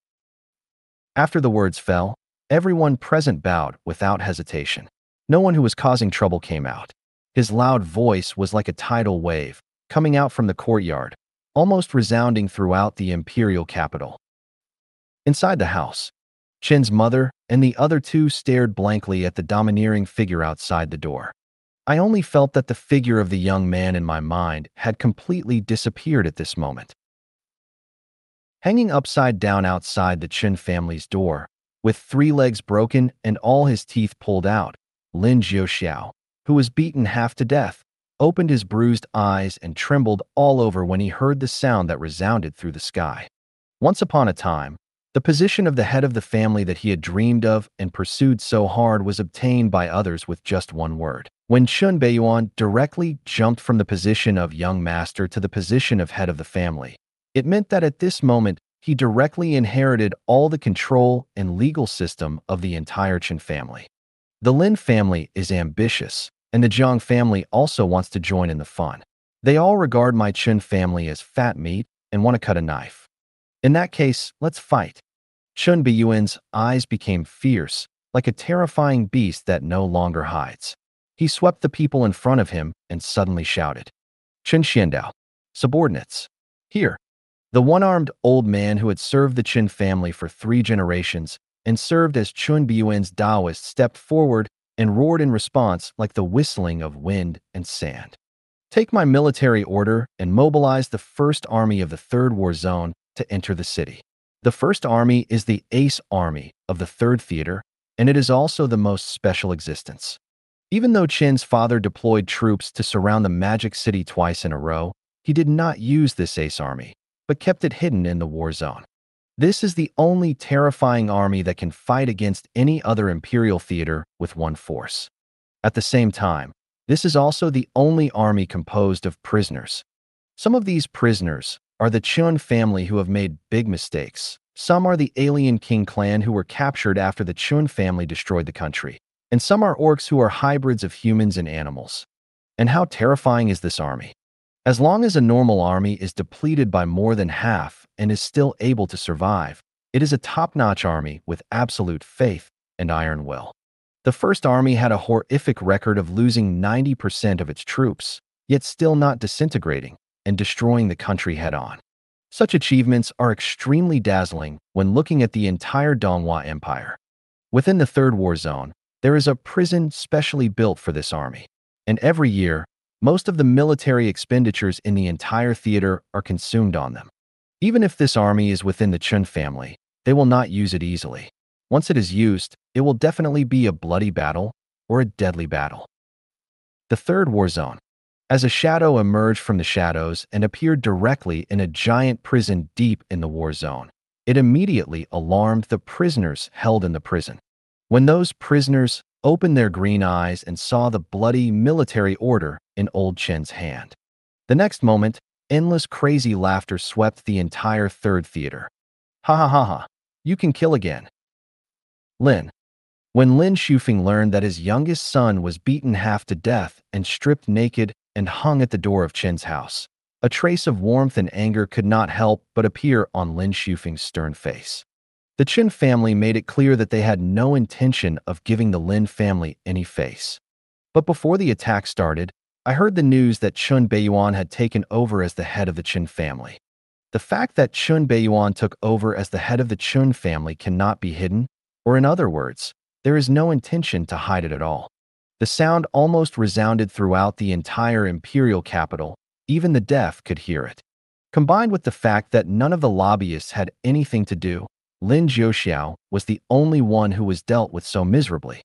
After the words fell, everyone present bowed without hesitation. No one who was causing trouble came out. His loud voice was like a tidal wave, coming out from the courtyard, almost resounding throughout the imperial capital. Inside the house, Chen's mother and the other two stared blankly at the domineering figure outside the door. I only felt that the figure of the young man in my mind had completely disappeared at this moment. Hanging upside down outside the Chen family's door, with 3 legs broken and all his teeth pulled out, Lin Jiuxiao, who was beaten half to death, opened his bruised eyes and trembled all over when he heard the sound that resounded through the sky. Once upon a time, the position of the head of the family that he had dreamed of and pursued so hard was obtained by others with just one word. When Chen Beiyuan directly jumped from the position of young master to the position of head of the family, it meant that at this moment, he directly inherited all the control and legal system of the entire Chen family. The Lin family is ambitious, and the Jiang family also wants to join in the fun. They all regard my Chen family as fat meat and want to cut a knife. In that case, let's fight. Chen Beiyuan's eyes became fierce, like a terrifying beast that no longer hides. He swept the people in front of him and suddenly shouted, "Chen Xiandao, subordinates, here." The one-armed old man who had served the Chen family for 3 generations and served as Chen Beiyuan's Taoist stepped forward and roared in response like the whistling of wind and sand. "Take my military order and mobilize the first army of the Third War Zone to enter the city." The first army is the Ace Army of the Third Theater, and it is also the most special existence. Even though Chen's father deployed troops to surround the Magic City twice in a row, he did not use this Ace Army, but kept it hidden in the war zone. This is the only terrifying army that can fight against any other imperial theater with one force. At the same time, this is also the only army composed of prisoners. Some of these prisoners are the Chen family who have made big mistakes. Some are the alien king clan who were captured after the Chen family destroyed the country. And some are orcs who are hybrids of humans and animals. And how terrifying is this army? As long as a normal army is depleted by more than half and is still able to survive, it is a top-notch army with absolute faith and iron will. The first army had a horrific record of losing 90% of its troops, yet still not disintegrating and destroying the country head-on. Such achievements are extremely dazzling when looking at the entire Donghua Empire. Within the Third War Zone, there is a prison specially built for this army, and every year, most of the military expenditures in the entire theater are consumed on them. Even if this army is within the Chen family, they will not use it easily. Once it is used, it will definitely be a bloody battle or a deadly battle. The Third War Zone. As a shadow emerged from the shadows and appeared directly in a giant prison deep in the war zone, it immediately alarmed the prisoners held in the prison. When those prisoners opened their green eyes and saw the bloody military order in old Chen's hand. The next moment, endless crazy laughter swept the entire third theater. "Ha ha ha ha, you can kill again." Lin. When Lin Shufing learned that his youngest son was beaten half to death and stripped naked and hung at the door of Chen's house, a trace of warmth and anger could not help but appear on Lin Shufing's stern face. The Chen family made it clear that they had no intention of giving the Lin family any face. But before the attack started, I heard the news that Chen Beiyuan had taken over as the head of the Chen family. The fact that Chen Beiyuan took over as the head of the Chen family cannot be hidden, or in other words, there is no intention to hide it at all. The sound almost resounded throughout the entire imperial capital. Even the deaf could hear it. Combined with the fact that none of the lobbyists had anything to do, Lin Jiuxiao was the only one who was dealt with so miserably.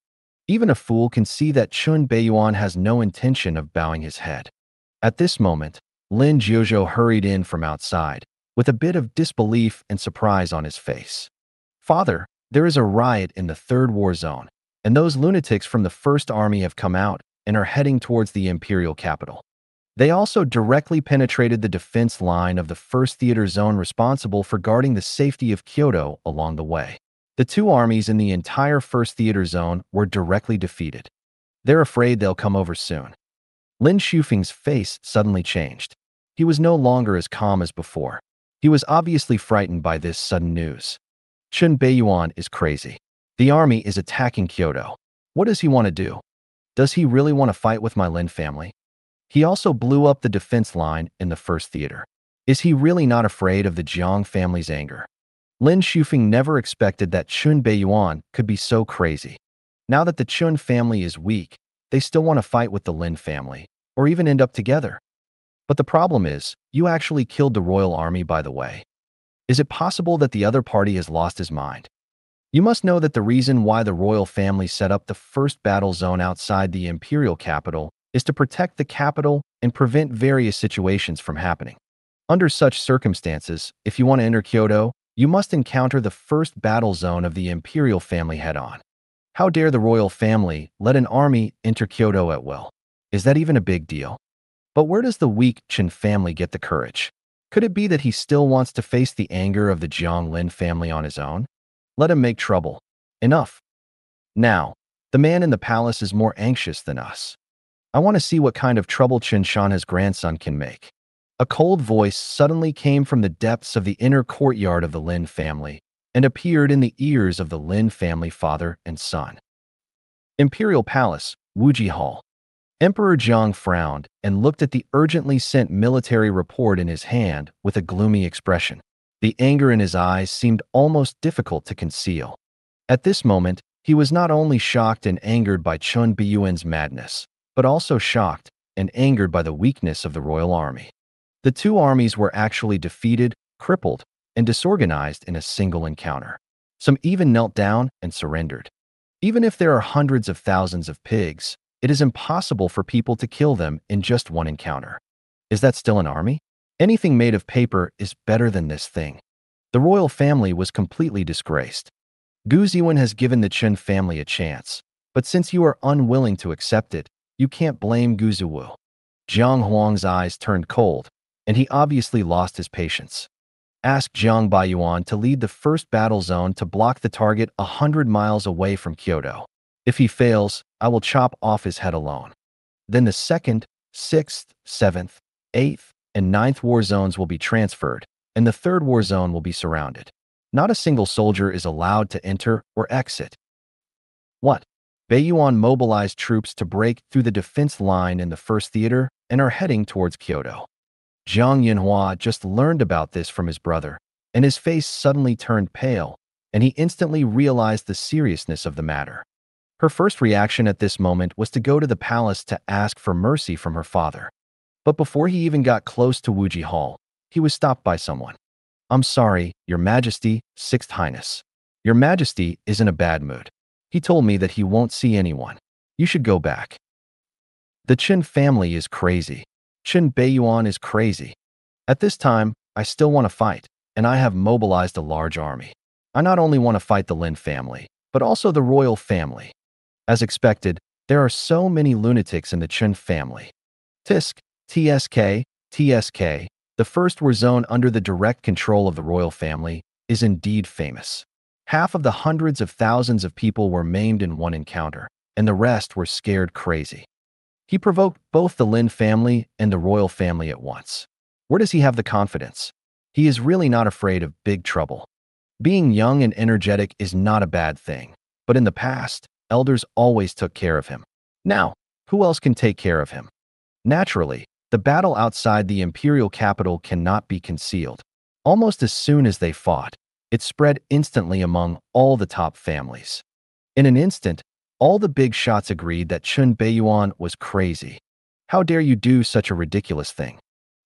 Even a fool can see that Chen Beiyuan has no intention of bowing his head. At this moment, Lin Jiuxiao hurried in from outside, with a bit of disbelief and surprise on his face. "Father, there is a riot in the Third War Zone, and those lunatics from the First Army have come out and are heading towards the imperial capital. They also directly penetrated the defense line of the First Theater Zone responsible for guarding the safety of Kyoto along the way. The 2 armies in the entire First Theater Zone were directly defeated. They're afraid they'll come over soon." Lin Shufing's face suddenly changed. He was no longer as calm as before. He was obviously frightened by this sudden news. Chen Beiyuan is crazy. The army is attacking Kyoto. What does he want to do? Does he really want to fight with my Lin family? He also blew up the defense line in the first theater. Is he really not afraid of the Jiang family's anger? Lin Shufeng never expected that Chen Beiyuan could be so crazy. Now that the Chen family is weak, they still want to fight with the Lin family, or even end up together. But the problem is, you actually killed the royal army, by the way. Is it possible that the other party has lost his mind? You must know that the reason why the royal family set up the first battle zone outside the imperial capital is to protect the capital and prevent various situations from happening. Under such circumstances, if you want to enter Kyoto, you must encounter the first battle zone of the imperial family head-on. How dare the royal family let an army enter Kyoto at will? Is that even a big deal? But where does the weak Chen family get the courage? Could it be that he still wants to face the anger of the Jiang Lin family on his own? Let him make trouble. Enough. Now, the man in the palace is more anxious than us. I want to see what kind of trouble Chen Shanha's grandson can make. A cold voice suddenly came from the depths of the inner courtyard of the Lin family and appeared in the ears of the Lin family father and son. Imperial Palace, Wuji Hall. Emperor Jiang frowned and looked at the urgently sent military report in his hand with a gloomy expression. The anger in his eyes seemed almost difficult to conceal. At this moment, he was not only shocked and angered by Chen Beiyuan's madness, but also shocked and angered by the weakness of the royal army. The two armies were actually defeated, crippled, and disorganized in a single encounter. Some even knelt down and surrendered. Even if there are hundreds of thousands of pigs, it is impossible for people to kill them in just one encounter. Is that still an army? Anything made of paper is better than this thing. The royal family was completely disgraced. Gu Ziwen has given the Chen family a chance, but since you are unwilling to accept it, you can't blame Gu Ziwu. Jiang Huang's eyes turned cold, and he obviously lost his patience. Ask Chen Beiyuan to lead the first battle zone to block the target 100 miles away from Kyoto. If he fails, I will chop off his head alone. Then the 2nd, 6th, 7th, 8th, and 9th war zones will be transferred, and the 3rd war zone will be surrounded. Not a single soldier is allowed to enter or exit. What? Beiyuan mobilized troops to break through the defense line in the first theater and are heading towards Kyoto. Zhang Yinhua just learned about this from his brother, and his face suddenly turned pale, and he instantly realized the seriousness of the matter. Her first reaction at this moment was to go to the palace to ask for mercy from her father. But before he even got close to Wuji Hall, he was stopped by someone. I'm sorry, Your Majesty, Sixth Highness. Your Majesty is in a bad mood. He told me that he won't see anyone. You should go back. The Chen family is crazy. Chen Beiyuan is crazy. At this time, I still want to fight, and I have mobilized a large army. I not only want to fight the Lin family, but also the royal family. As expected, there are so many lunatics in the Chen family. TSK, the first war zone under the direct control of the royal family, is indeed famous. Half of the hundreds of thousands of people were maimed in one encounter, and the rest were scared crazy. He provoked both the Lin family and the royal family at once. Where does he have the confidence? He is really not afraid of big trouble. Being young and energetic is not a bad thing, but in the past, elders always took care of him. Now, who else can take care of him? Naturally, the battle outside the imperial capital cannot be concealed. Almost as soon as they fought, it spread instantly among all the top families. In an instant, all the big shots agreed that Chen Beiyuan was crazy. How dare you do such a ridiculous thing?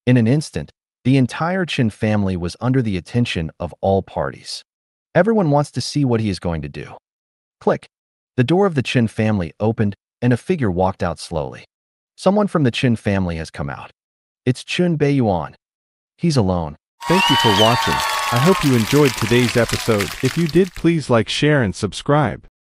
In an instant, the entire Chen family was under the attention of all parties. Everyone wants to see what he is going to do. Click. The door of the Chen family opened, and a figure walked out slowly. Someone from the Chen family has come out. It's Chen Beiyuan. He's alone. Thank you for watching. I hope you enjoyed today's episode. If you did, please like, share, and subscribe.